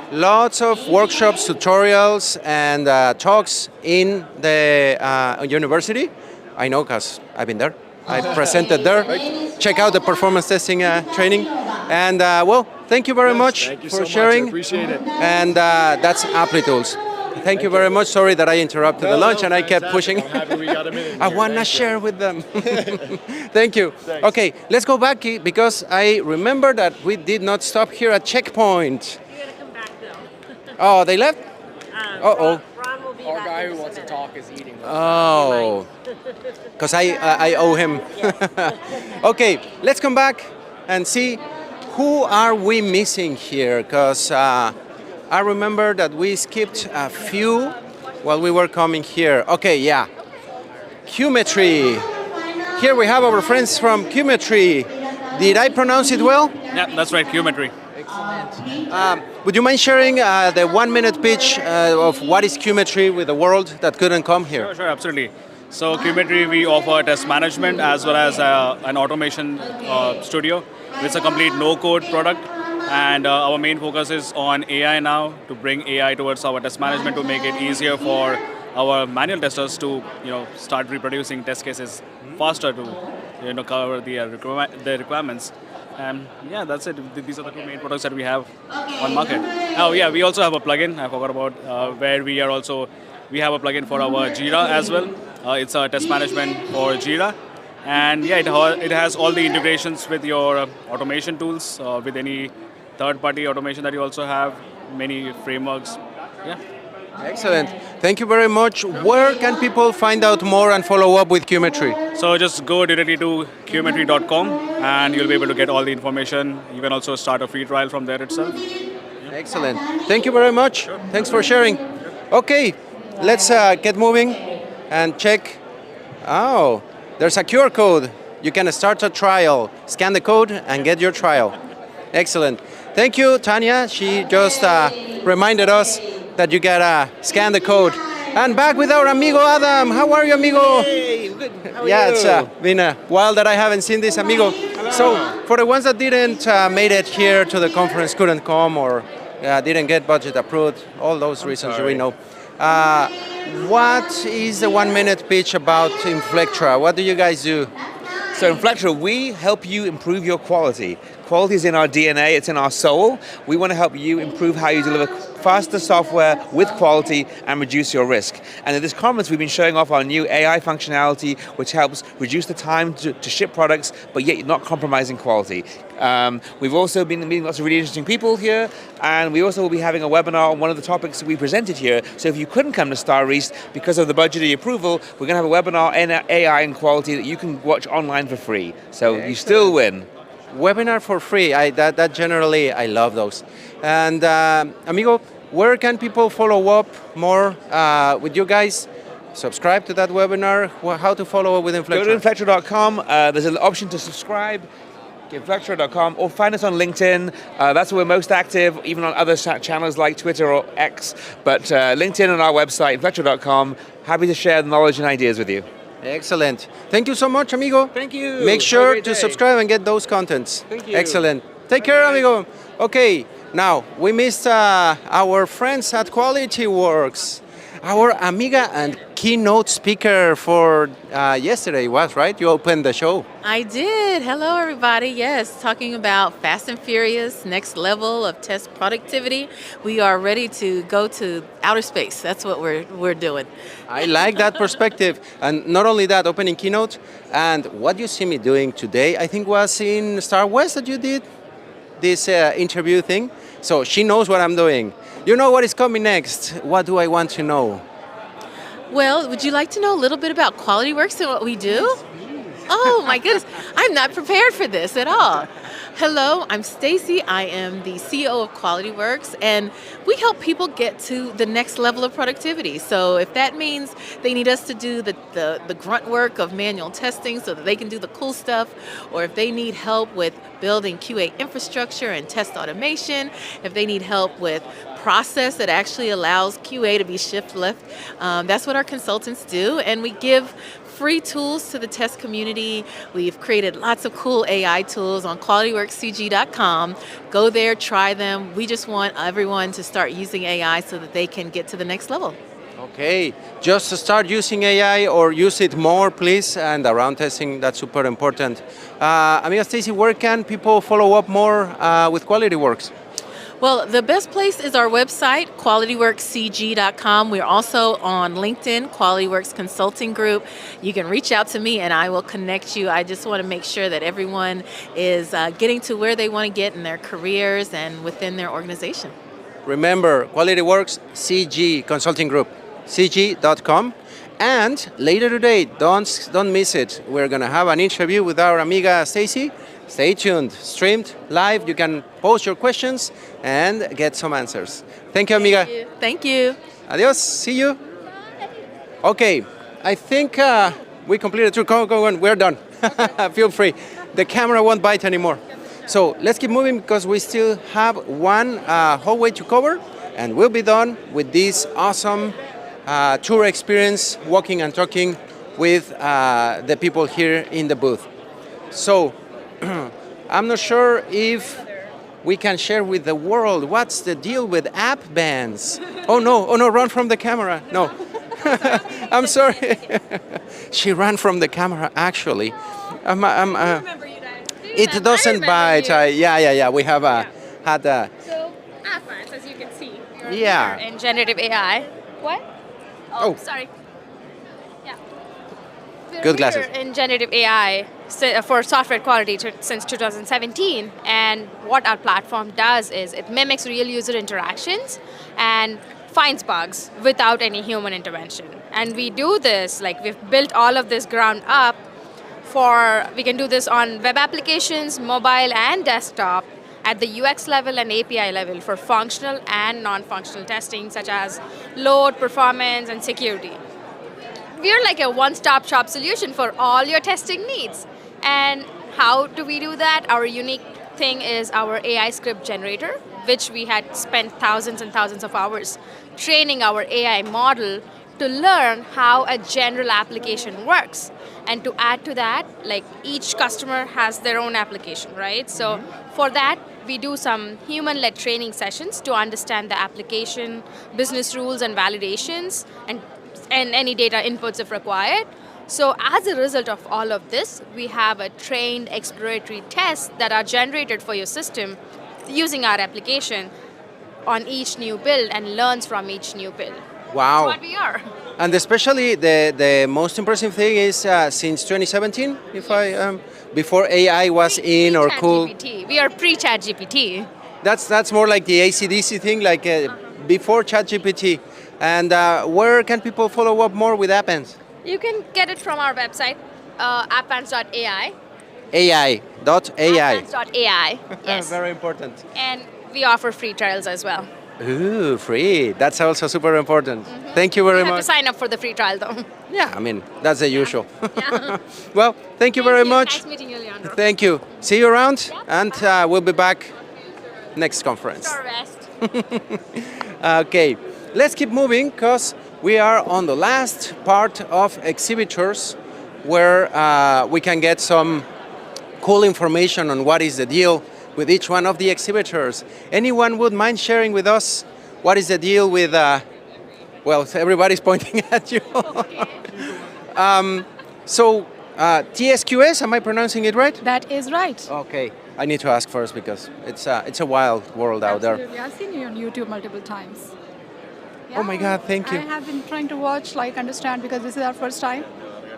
Lots of workshops, tutorials, and talks in the university. I know because I've been there. I presented there. Check out the performance testing training. And well, thank you very much for sharing. I appreciate it. And that's Apply Tools. Thank you very much. Sorry that I interrupted the lunch and I kept pushing. I'm happy we got a minute. I want to share with them. Thank you. Thanks. Okay, let's go back because I remember that we did not stop here at checkpoint. Oh, they left? Uh-oh. Our guy who wants to talk is eating. Oh, because I owe him. Okay, let's come back and see who are we missing here, because I remember that we skipped a few while we were coming here. Okay, yeah. Qmetry. here we have our friends from Qmetry. Did I pronounce it well? Yeah, that's right, Qmetry. Would you mind sharing the 1 minute pitch of what is Qmetry with the world that couldn't come here? Sure, sure, absolutely. So Qmetry, we offer test management as well as an automation studio. It's a complete no-code product, and our main focus is on AI now, to bring AI towards our test management to make it easier for our manual testers to start reproducing test cases faster to cover the requirements. Yeah, that's it. These are the two main products that we have on market. Oh yeah, we also have a plugin. I forgot about where we have a plugin for our Jira as well. It's a test management for Jira, and yeah, it has all the integrations with your automation tools, with any third-party automation that you also have, many frameworks. Yeah. Excellent. Thank you very much. Where can people find out more and follow up with Qmetry? So just go directly to qmetry.com and you'll be able to get all the information. You can also start a free trial from there itself. Excellent. Thank you very much. Sure. Thanks for sharing. Okay, let's get moving and check. Oh, there's a QR code. You can start a trial. Scan the code and get your trial. Excellent. Thank you, Tanya. She just reminded us that you gotta scan the code. And back with our amigo Adam. How are you, amigo? Hey, good. How are yeah, you? it's been a while that I haven't seen this amigo. Hello. So for the ones that didn't made it here to the conference, couldn't come, or didn't get budget approved, all those reasons we know. What is the 1 minute pitch about Inflectra? What do you guys do? So Inflectra, we help you improve your quality. Quality is in our DNA, it's in our soul. We want to help you improve how you deliver faster software with quality and reduce your risk. And at this conference, we've been showing off our new AI functionality, which helps reduce the time to ship products, but yet not compromising quality. We've also been meeting lots of really interesting people here, and we also will be having a webinar on one of the topics that we presented here. So if you couldn't come to StarEast because of the budgetary approval, we're going to have a webinar on AI and quality that you can watch online for free. So you still win. Webinar for free. That generally, I love those. And amigo, where can people follow up more with you guys? Subscribe to that webinar. How to follow up with Inflectra? Go to inflectra.com. There's an option to subscribe. Inflectra.com, or find us on LinkedIn. That's where we're most active, even on other channels like Twitter or X. But LinkedIn and our website, inflectra.com. Happy to share the knowledge and ideas with you. Excellent. Thank you so much, amigo. Thank you. Make sure to subscribe and get those contents. Thank you. Excellent. Take care, amigo. Okay, now we missed our friends at Quality Works. Our amiga and keynote speaker for yesterday was, right? You opened the show. I did. Hello, everybody. Yes, talking about Fast and Furious, next level of test productivity. We are ready to go to outer space. That's what we're doing. I like that perspective. And not only that, opening keynote, and what you see me doing today, I think was in StarWest that you did this interview thing. So she knows what I'm doing. You know what is coming next. What do I want to know? Well, would you like to know a little bit about Quality Works and what we do? Oh my goodness, I'm not prepared for this at all. Hello, I'm Stacy. I am the CEO of Quality Works, and we help people get to the next level of productivity. So if that means they need us to do the grunt work of manual testing so that they can do the cool stuff, or if they need help with building QA infrastructure and test automation, if they need help with process that actually allows QA to be shift left, that's what our consultants do, and we give free tools to the test community. We've created lots of cool AI tools on qualityworkscg.com. Go there, try them. We just want everyone to start using AI so that they can get to the next level. Okay, just to start using AI or use it more, please. And around testing, that's super important. Amiga Stacy, where can people follow up more with Quality Works? Well, the best place is our website, qualityworkscg.com. We're also on LinkedIn, Quality Works Consulting Group. You can reach out to me and I will connect you. I just want to make sure that everyone is getting to where they want to get in their careers and within their organization. Remember, Quality Works CG Consulting Group, cg.com. And later today, don't miss it. We're going to have an interview with our amiga Stacy. Stay tuned. Streamed live. You can post your questions and get some answers. Thank you, amiga. Thank you. Adios. See you. Okay. I think we completed the tour. Go on. We're done. Feel free. The camera won't bite anymore. So let's keep moving because we still have one hallway to cover, and we'll be done with this awesome tour experience, walking and talking with the people here in the booth. So I'm not sure if we can share with the world what's the deal with app bans. Oh no, run from the camera. No. I'm sorry. She ran from the camera, actually. It doesn't bite. Yeah. We have had a. So, advanced, as you can see. Yeah. In generative AI. What? Oh. Sorry. Yeah. Good glasses. In generative AI for software quality since 2017, and what our platform does is it mimics real user interactions and finds bugs without any human intervention. And we do this, like we've built all of this ground up we can do this on web applications, mobile and desktop, at the UX level and API level for functional and non-functional testing, such as load, performance, and security. We're like a one-stop shop solution for all your testing needs. And how do we do that? Our unique thing is our AI script generator, which we had spent thousands and thousands of hours training our AI model to learn how a general application works. And to add to that, like each customer has their own application, right? So for that, we do some human-led training sessions to understand the application, business rules and validations, and any data inputs if required. So as a result of all of this, we have a trained exploratory tests that are generated for your system using our application on each new build and learns from each new build. Wow. That's what we are. And especially the most impressive thing is since 2017, before AI was in or cool. GPT. We are pre-ChatGPT. That's more like the AC/DC thing, like before ChatGPT. And where can people follow up more with Appans? You can get it from our website, appans.ai. AI.ai. Appans.ai. Yes. Very important. And we offer free trials as well. Ooh, free. That's also super important. Thank you very You have much. to sign up for the free trial, though. Yeah, I mean, that's the usual. Well, thank you very much. Nice meeting you, Leandro. Thank you. See you around, and we'll be back next conference. Okay, let's keep moving because we are on the last part of exhibitors where we can get some cool information on what is the deal with each one of the exhibitors. Anyone would mind sharing with us what is the deal with, well, everybody's pointing at you. So TSQS, am I pronouncing it right? That is right. Okay, I need to ask first because it's a wild world out there. Absolutely. I've seen you on YouTube multiple times. Oh my God, thank you. I have been trying to watch, understand, because this is our first time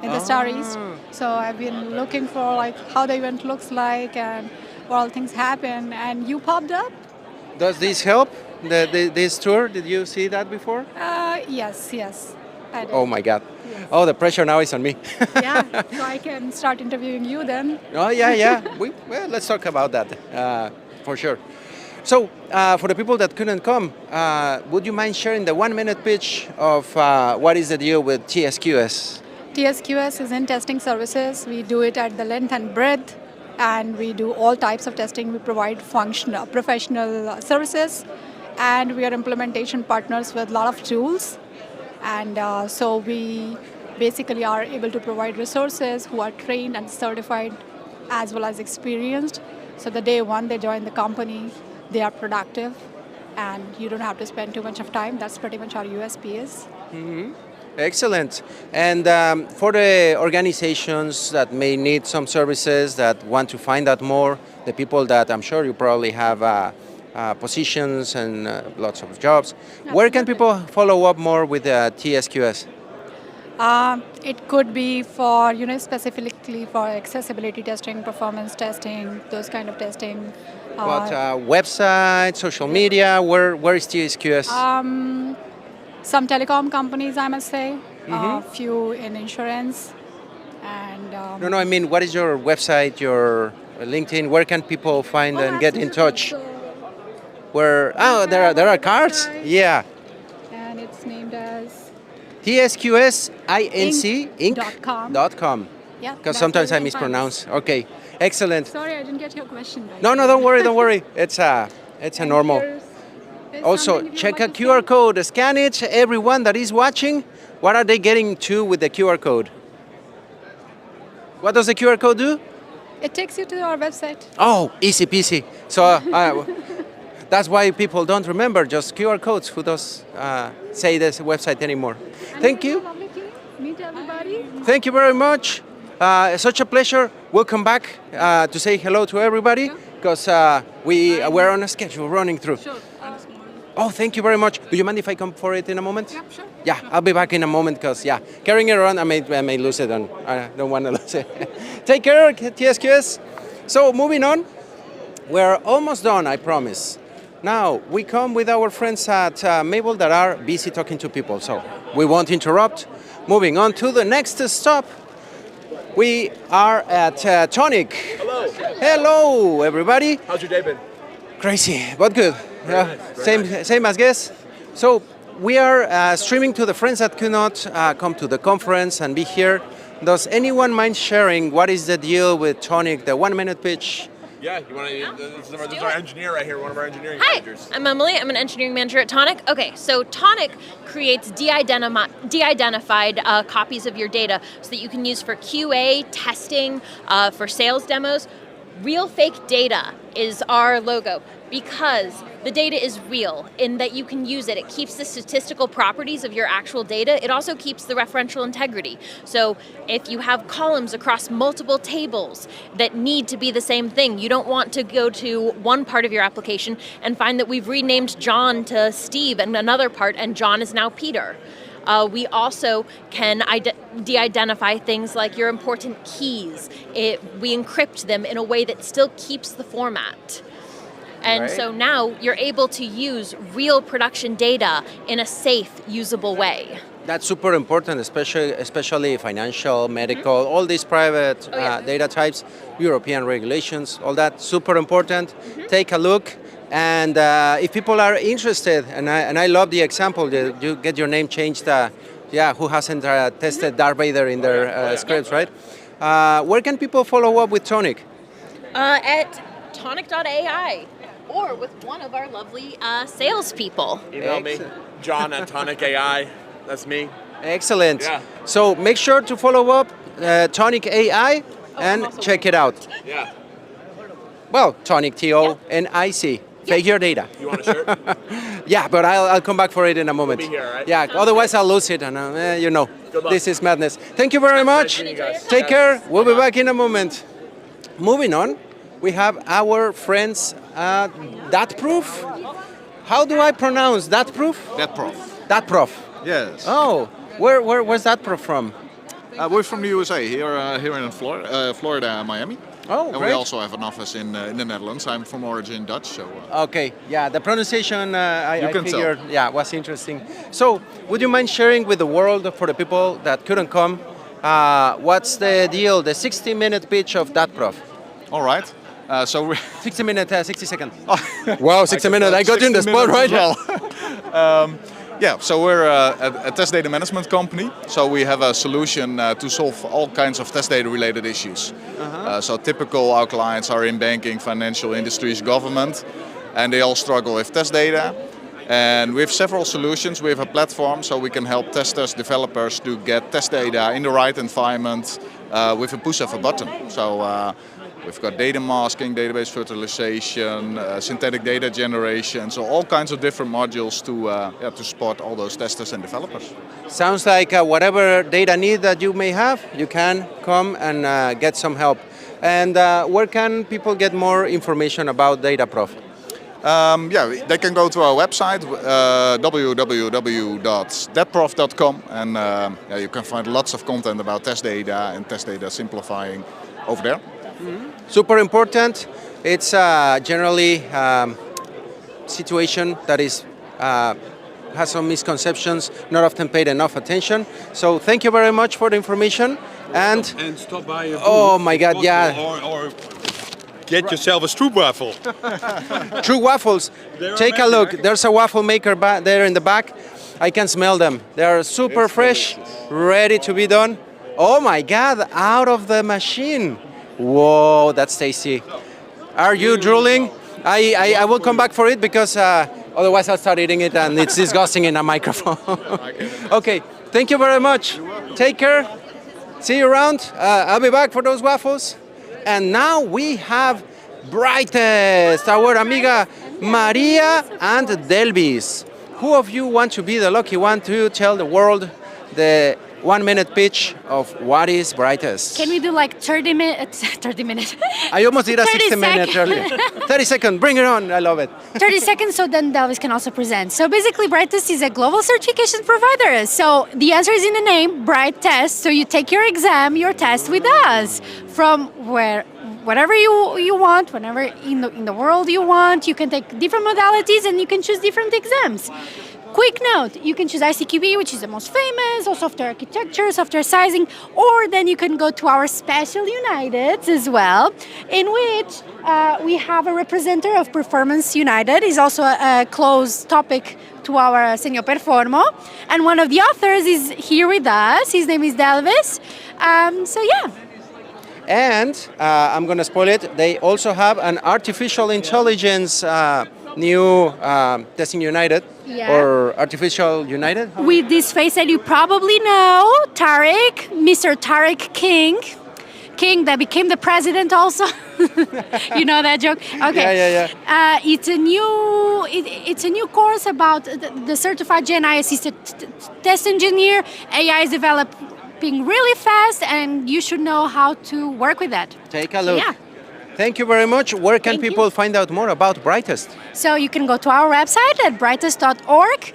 in the StarEast. So I've been looking for how the event looks like and where all things happen, and you popped up. Does this help, this tour? Did you see that before? Yes, I did. Oh my God. Yes. Oh, the pressure now is on me. Yeah, so I can start interviewing you then. Oh, yeah. Well, let's talk about that, for sure. So, for the people that couldn't come, would you mind sharing the 1-minute pitch of what is the deal with TSQS? TSQS is in testing services. We do it at the length and breadth, and we do all types of testing. We provide functional, professional services, and we are implementation partners with a lot of tools. And so we basically are able to provide resources who are trained and certified as well as experienced. So the day one they join the company, they are productive, and you don't have to spend too much of time. That's pretty much our USP is. Mm-hmm. Excellent. And for the organizations that may need some services, that want to find out more, the people that I'm sure you probably have positions and lots of jobs, where can people follow up more with TSQS? It could be for, specifically for accessibility testing, performance testing, those kind of testing. But website, social media, where is TSQS? Some telecom companies, I must say, a few in insurance. And No, I mean, what is your website, your LinkedIn? Where can people find and get in touch? Where? Oh, there are cards. Yeah. And it's named as TSQSINC Inc.com. Yeah. Because that's sometimes I really fun. mispronounce. Okay, excellent. Sorry, I didn't get your question right. No, don't worry, don't worry. It's a normal. There's Also, something if you check would a like to QR code, scan it. Everyone that is watching, what are they getting to with the QR code? What does the QR code do? say. It takes you to our website. Oh, easy peasy. So that's why people don't remember just QR codes. Who does say this website anymore? Thank you. Lovely to meet everybody. Thank you very much. Such a pleasure. We'll come back to say hello to everybody because we're on a schedule running through. Sure. Oh, thank you very much. Do you mind if I come for it in a moment? Yeah, sure. Yeah, I'll be back in a moment because, carrying it around, I may lose it and I don't want to lose it. Take care, TSQS. So, moving on. We're almost done, I promise. Now, we come with our friends at Mabel that are busy talking to people, so we won't interrupt. Moving on to the next stop. We are at Tonic. Hello. Hello, everybody. How's your day been? Crazy, but good. Yeah, same as guess. So we are streaming to the friends that could not come to the conference and be here. Does anyone mind sharing what is the deal with Tonic, the 1 minute pitch? Yeah, you want to? This is our engineer right here, one of our engineering Hi, managers. I'm Emily. I'm an engineering manager at Tonic. Okay, so Tonic creates de-identified copies of your data so that you can use for QA, testing, for sales demos. Real fake data is our logo because the data is real in that you can use it. It keeps the statistical properties of your actual data. It also keeps the referential integrity. So if you have columns across multiple tables that need to be the same thing, you don't want to go to one part of your application and find that we've renamed John to Steve and another part and John is now Peter. We also can de-identify things like your important keys. We encrypt them in a way that still keeps the format. And Right. so now you're able to use real production data in a safe, usable way. That's super important, especially financial, medical, all these private data types, European regulations, all that super important. Take a look. And if people are interested, and I love the example, you get your name changed, who hasn't tested Darth Vader in their scripts, right? Where can people follow up with Tonic? At tonic.ai or with one of our lovely salespeople. Email me, John at Tonic AI. That's me. Excellent. Yeah. So make sure to follow up Tonic AI and check it out. Yeah. Well, Tonic, TONIC. Fake your data. You want a shirt? Yeah, but I'll come back for it in a moment. We'll be here, right? Yeah, otherwise I'll lose it, and Good luck. this is madness. Thank you very much. meeting you guys. Take care. We'll be back in a moment. Moving on, we have our friends DatProof. How do I pronounce DatProof? DatProf. DatProf. Yes. Oh, where's DatProf from? We're from the USA, here in Florida, Miami. Oh, and great. we also have an office in the Netherlands. I'm from origin Dutch, so. Okay, yeah, the pronunciation I can tell. figured, was interesting. So, would you mind sharing with the world, for the people that couldn't come, what's the deal, the 60-minute pitch of DatProf? All right. So we 60 minutes, 60 seconds. Wow, 60 minutes. I got you in the 60 spot, right? minutes as well. So we're a test data management company. So we have a solution to solve all kinds of test data related issues. So typical our clients are in banking, financial industries, government, and they all struggle with test data. And we have several solutions. We have a platform so we can help testers, developers to get test data in the right environment with a push of a button. So we've got data masking, database virtualization, synthetic data generation, so all kinds of different modules to support all those testers and developers. Sounds like whatever data need that you may have, you can come and get some help. And where can people get more information about DatProf? They can go to our website, www.datprof.com, and you can find lots of content about test data and test data simplifying over there. Super important. It's generally situation that is has some misconceptions, not often paid enough attention. So thank you very much for the information. And stop by your oh booth my if God, possible, yeah. Or get yourself a stroopwafel. True waffles. Take a look. There's a waffle maker there in the back. I can smell them. They are super fresh, ready to be done. Oh my God, out of the machine. Whoa, that's tasty. Are you drooling? I will come back for it because otherwise I'll start eating it and it's disgusting in a microphone. Okay, thank you very much. Take care. See you around. I'll be back for those waffles. And now we have Brightest, our amiga Maria and Delvis. Who of you want to be the lucky one to tell the world the 1 minute pitch of what is Brightest? Can we do like 30 minutes? 30 minutes. I almost did a 60 minutes earlier. 30 seconds, bring it on. I love it. 30 seconds, so then Delvis can also present. So basically, Brightest is a global certification provider. So the answer is in the name, Bright Test. So you take your exam, your test with us from whatever you want, whenever in the world you want. You can take different modalities and you can choose different exams. Quick note, you can choose ICQB, which is the most famous, or software architecture, software sizing, or then you can go to our special United as well, in which we have a representative of Performance United. Is also a close topic to our Senor Performo. And one of the authors is here with us. His name is Delvis. So yeah. And I'm going to spoil it. They also have an artificial intelligence new Testing United, or Artificial United. With this face that you probably know, Tariq, Mr. Tariq King that became the president also. You know that joke? Okay. Yeah. It's a new course about the certified Gen AI assisted test engineer. AI is developing really fast, and you should know how to work with that. Take a look. So, yeah. Thank you very much. Where can people find out more about Brightest? So you can go to our website at brightest.org,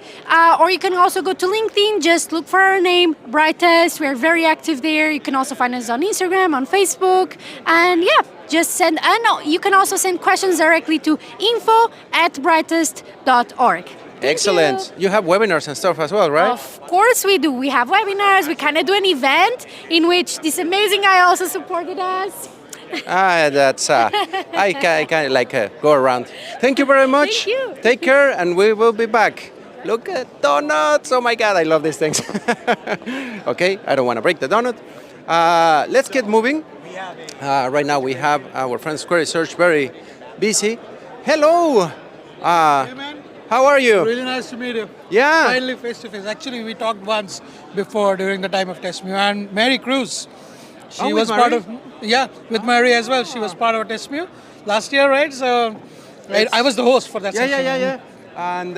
or you can also go to LinkedIn. Just look for our name, Brightest. We're very active there. You can also find us on Instagram, on Facebook, and yeah, just send. You can also send questions directly to info@brightest.org. Excellent. You have webinars and stuff as well, right? Of course we do. We have webinars. We kind of do an event in which this amazing guy also supported us. That's I kind of like go around. Thank you very much. Thank you. Take care, and we will be back. Look at donuts. Oh my God, I love these things. Okay, I don't want to break the donut. Let's get moving. Right now we have our friend Square Research very busy. Hello. How are you? Really nice to meet you. Yeah. Finally face to face. Actually, we talked once before during the time of TestMe, and Mary Cruz. She was part of, with Mary as well. She was part of TestMe last year, right? So I was the host for that session. Yeah. And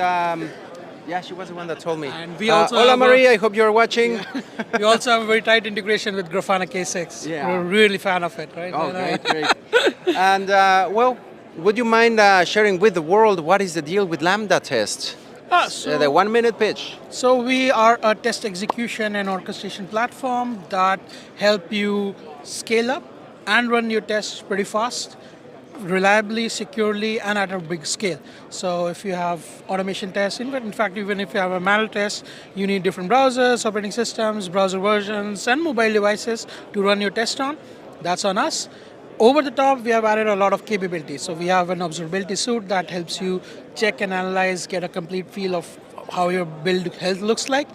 she was the one that told me. And we also hola Marie, I hope you're watching. Yeah. We also have a very tight integration with Grafana K6. Yeah. We're really fan of it, right? Oh, great. And would you mind sharing with the world what is the deal with Lambda test? The 1 minute pitch. So we are a test execution and orchestration platform that help you scale up and run your tests pretty fast, reliably, securely, and at a big scale. So if you have automation tests, in fact, even if you have a manual test, you need different browsers, operating systems, browser versions, and mobile devices to run your test on. That's on us. Over the top, we have added a lot of capabilities. So we have an observability suite that helps you check and analyze, get a complete feel of how your build health looks like.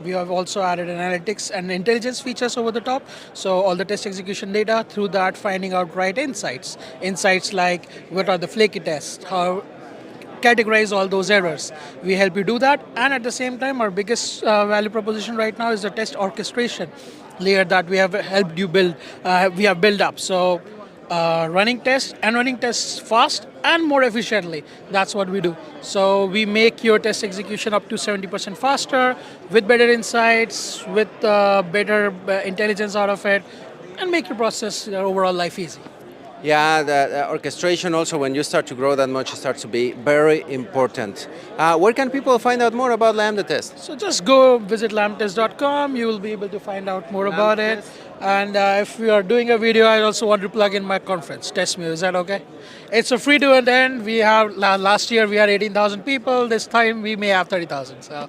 We have also added analytics and intelligence features over the top. So all the test execution data, through that finding out right insights. Insights like what are the flaky tests, how categorize all those errors. We help you do that. And at the same time, our biggest value proposition right now is the test orchestration layer that we have helped you build. We have built up. So running tests fast and more efficiently. That's what we do. So we make your test execution up to 70% faster, with better insights, with better intelligence out of it, and make your process, your overall life easy. Yeah, the orchestration also, when you start to grow that much, it starts to be very important. Where can people find out more about Lambda test? So just go visit lambtest.com. You will be able to find out more about it. And if we are doing a video, I also want to plug in my conference, TestMe. Is that okay? It's a free to attend. We have last year we had 18,000 people. This time we may have 30,000. So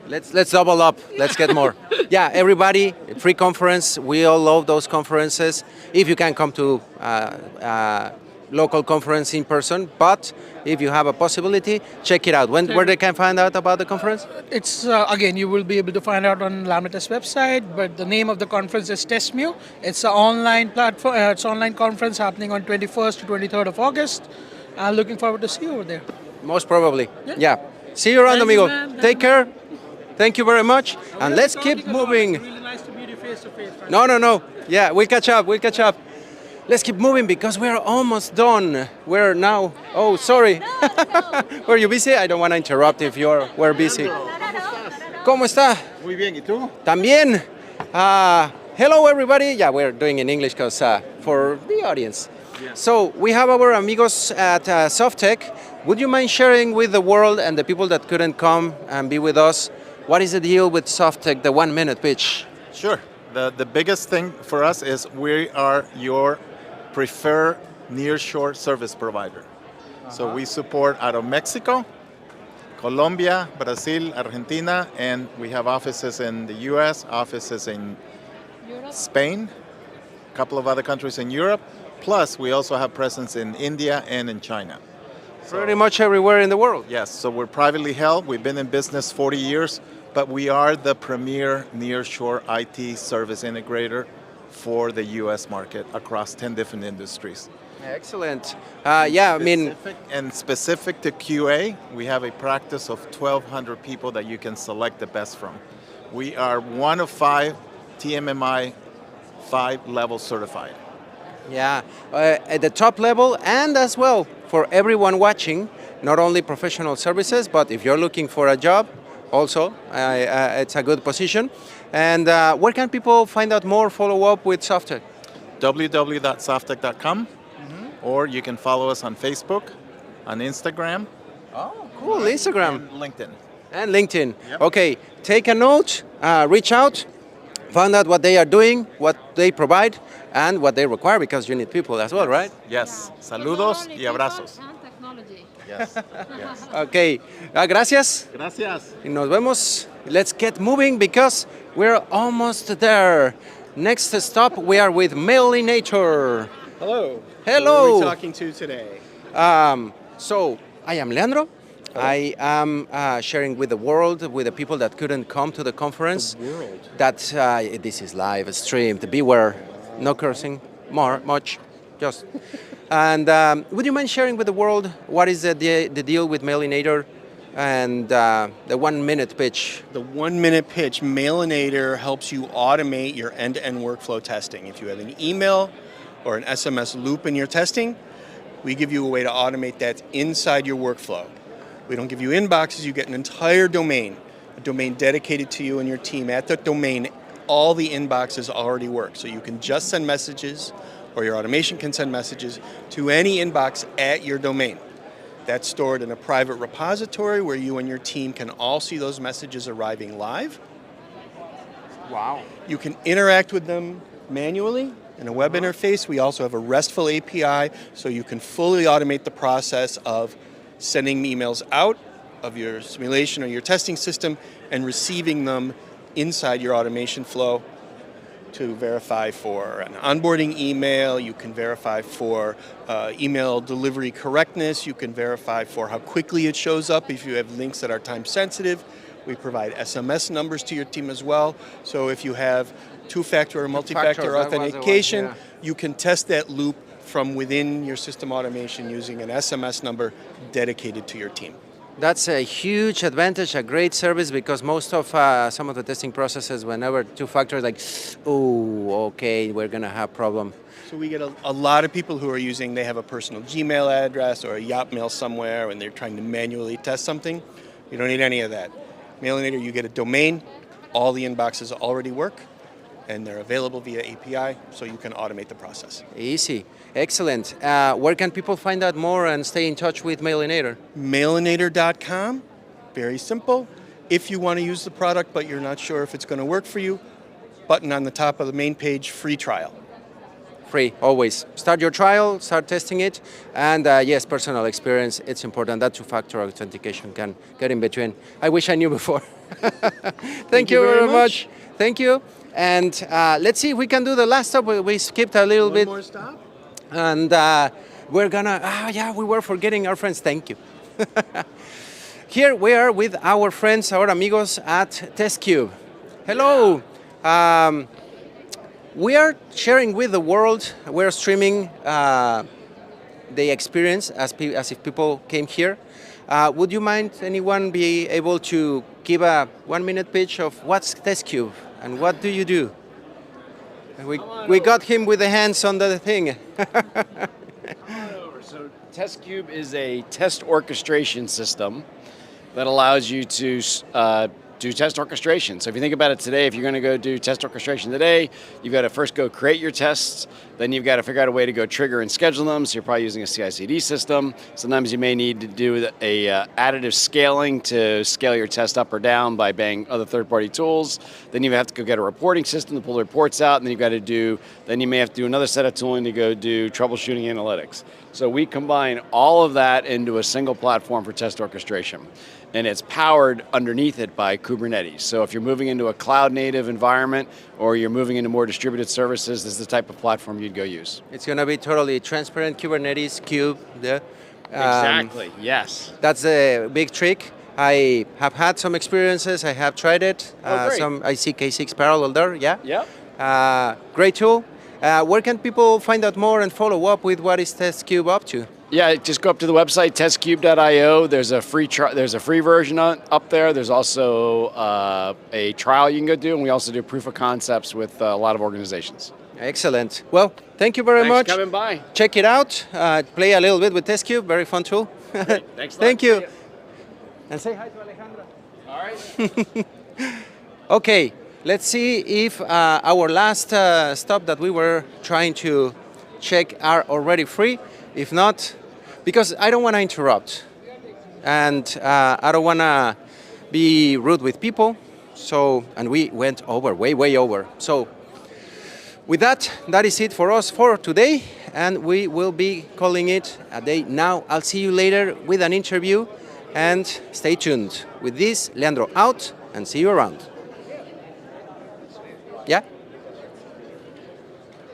let's double up. Let's get more. Yeah, everybody, free conference. We all love those conferences. If you can come to local conference in person, but if you have a possibility, check it out. Where they can find out about the conference? It's again, you will be able to find out on LambdaTest website, but the name of the conference is TestMu. It's an online platform. It's an online conference happening on 21st to 23rd of August. I'm looking forward to see you over there. Most probably. Yeah. See you around, Thank you, amigo. man. Take care. Thank you very much. And let's keep moving. Really nice to meet you face to face. No. Yeah, we'll catch up. Let's keep moving because we're almost done. We're now. Oh, sorry. Were you busy? I don't want to interrupt if we're busy. ¿Cómo está? Muy bien, ¿y tú? También. Hello, everybody. Yeah, we're doing in English because for the audience. So we have our amigos at Softec. Would you mind sharing with the world and the people that couldn't come and be with us, what is the deal with Softec, the 1 minute pitch? Sure. The biggest thing for us is we are your preferred nearshore service provider. So we support out of Mexico, Colombia, Brazil, Argentina, and we have offices in the US, offices in Spain, a couple of other countries in Europe, plus we also have presence in India and in China. Pretty much everywhere in the world. Yes, so we're privately held. We've been in business 40 years, but we are the premier nearshore IT service integrator for the US market across 10 different industries. Excellent. Yeah, I mean... Specific to QA, we have a practice of 1,200 people that you can select the best from. We are one of 5 TMMI 5-level certified. Yeah, at the top level, and as well for everyone watching, not only professional services, but if you're looking for a job, also, it's a good position. And where can people find out more, follow up with Softec? www.softec.com, or you can follow us on Facebook, on Instagram. Oh, cool, Instagram. And LinkedIn. And LinkedIn. Yep. Okay, take a note, reach out, find out what they are doing, what they provide, and what they require, because you need people as well, right? Yes. Saludos y abrazos. Yes. Yes. Okay, gracias. Gracias. Y nos vemos. Let's get moving because we're almost there. Next stop, we are with Mailinator. Hello. Hello. Who are we talking to today? So, I am Leandro. I am sharing with the world, with the people that couldn't come to the conference. The world. That this is live streamed. Beware, no cursing, much, just. And would you mind sharing with the world what is the deal with Mailinator and the 1 minute pitch? The 1 minute pitch, Mailinator helps you automate your end-to-end workflow testing. If you have an email or an SMS loop in your testing, we give you a way to automate that inside your workflow. We don't give you inboxes, you get an entire domain, a domain dedicated to you and your team. At that domain, all the inboxes already work. So you can just send messages, or your automation can send messages to any inbox at your domain. That's stored in a private repository where you and your team can all see those messages arriving live. Wow. You can interact with them manually in a web interface. We also have a RESTful API, so you can fully automate the process of sending emails out of your simulation or your testing system and receiving them inside your automation flow to verify for an onboarding email. You can verify for email delivery correctness. You can verify for how quickly it shows up if you have links that are time sensitive. We provide SMS numbers to your team as well. So if you have two-factor or multi-factor authentication, you can test that loop from within your system automation using an SMS number dedicated to your team. That's a huge advantage, a great service, because most of some of the testing processes, whenever two factors, like, oh, okay, we're going to have problem. So we get a lot of people who are using, they have a personal Gmail address or a Yotmail somewhere and they're trying to manually test something. You don't need any of that. Mailinator, you get a domain, all the inboxes already work, and they're available via API, so you can automate the process. Easy. Excellent. Where can people find out more and stay in touch with Mailinator? Mailinator.com, very simple. If you want to use the product but you're not sure if it's going to work for you, button on the top of the main page, free trial. Free, always. Start your trial, start testing it, and yes, personal experience, it's important. That two-factor authentication can get in between. I wish I knew before. Thank you very much. Thank you. And let's see if we can do the last stop. We skipped a little bit. One more stop. And we're gonna, we were forgetting our friends, thank you. Here we are with our friends, our amigos at TestCube. Hello. We are sharing with the world, we're streaming the experience as if people came here. Would you mind anyone be able to give a 1-minute pitch of what's TestCube and what do you do? We got him with the hands on the thing. So TestCube is a test orchestration system that allows you to do test orchestration. So if you think about it today, if you're going to go do test orchestration today, you've got to first go create your tests, then you've got to figure out a way to go trigger and schedule them. So you're probably using a CI/CD system. Sometimes you may need to do a additive scaling to scale your test up or down by buying other third-party tools. Then you have to go get a reporting system to pull the reports out, and then you may have to do another set of tooling to go do troubleshooting analytics. So we combine all of that into a single platform for test orchestration. And it's powered underneath it by Kubernetes. So if you're moving into a cloud-native environment or you're moving into more distributed services, this is the type of platform you'd go use. It's going to be totally transparent Kubernetes cube. Exactly, yes. That's a big trick. I have had some experiences. I have tried it. Great. I see K6 parallel there, yeah? Yep. Great tool. Where can people find out more and follow up with what is TestCube up to? Yeah, just go up to the website testcube.io. There's a free version up there. There's also a trial you can go do, and we also do proof of concepts with a lot of organizations. Excellent. Well, thank you very much. Thanks for coming by. Check it out. Play a little bit with TestCube. Very fun tool. Great. Thanks a lot. Thank you. And say hi to Alejandra. All right. Okay, let's see if our last stop that we were trying to check are already free. If not, because I don't want to interrupt, and I don't want to be rude with people. So, and we went over, way over. So, with that, that is it for us for today, and we will be calling it a day now. I'll see you later with an interview, and stay tuned. With this, Leandro out, and see you around. Yeah?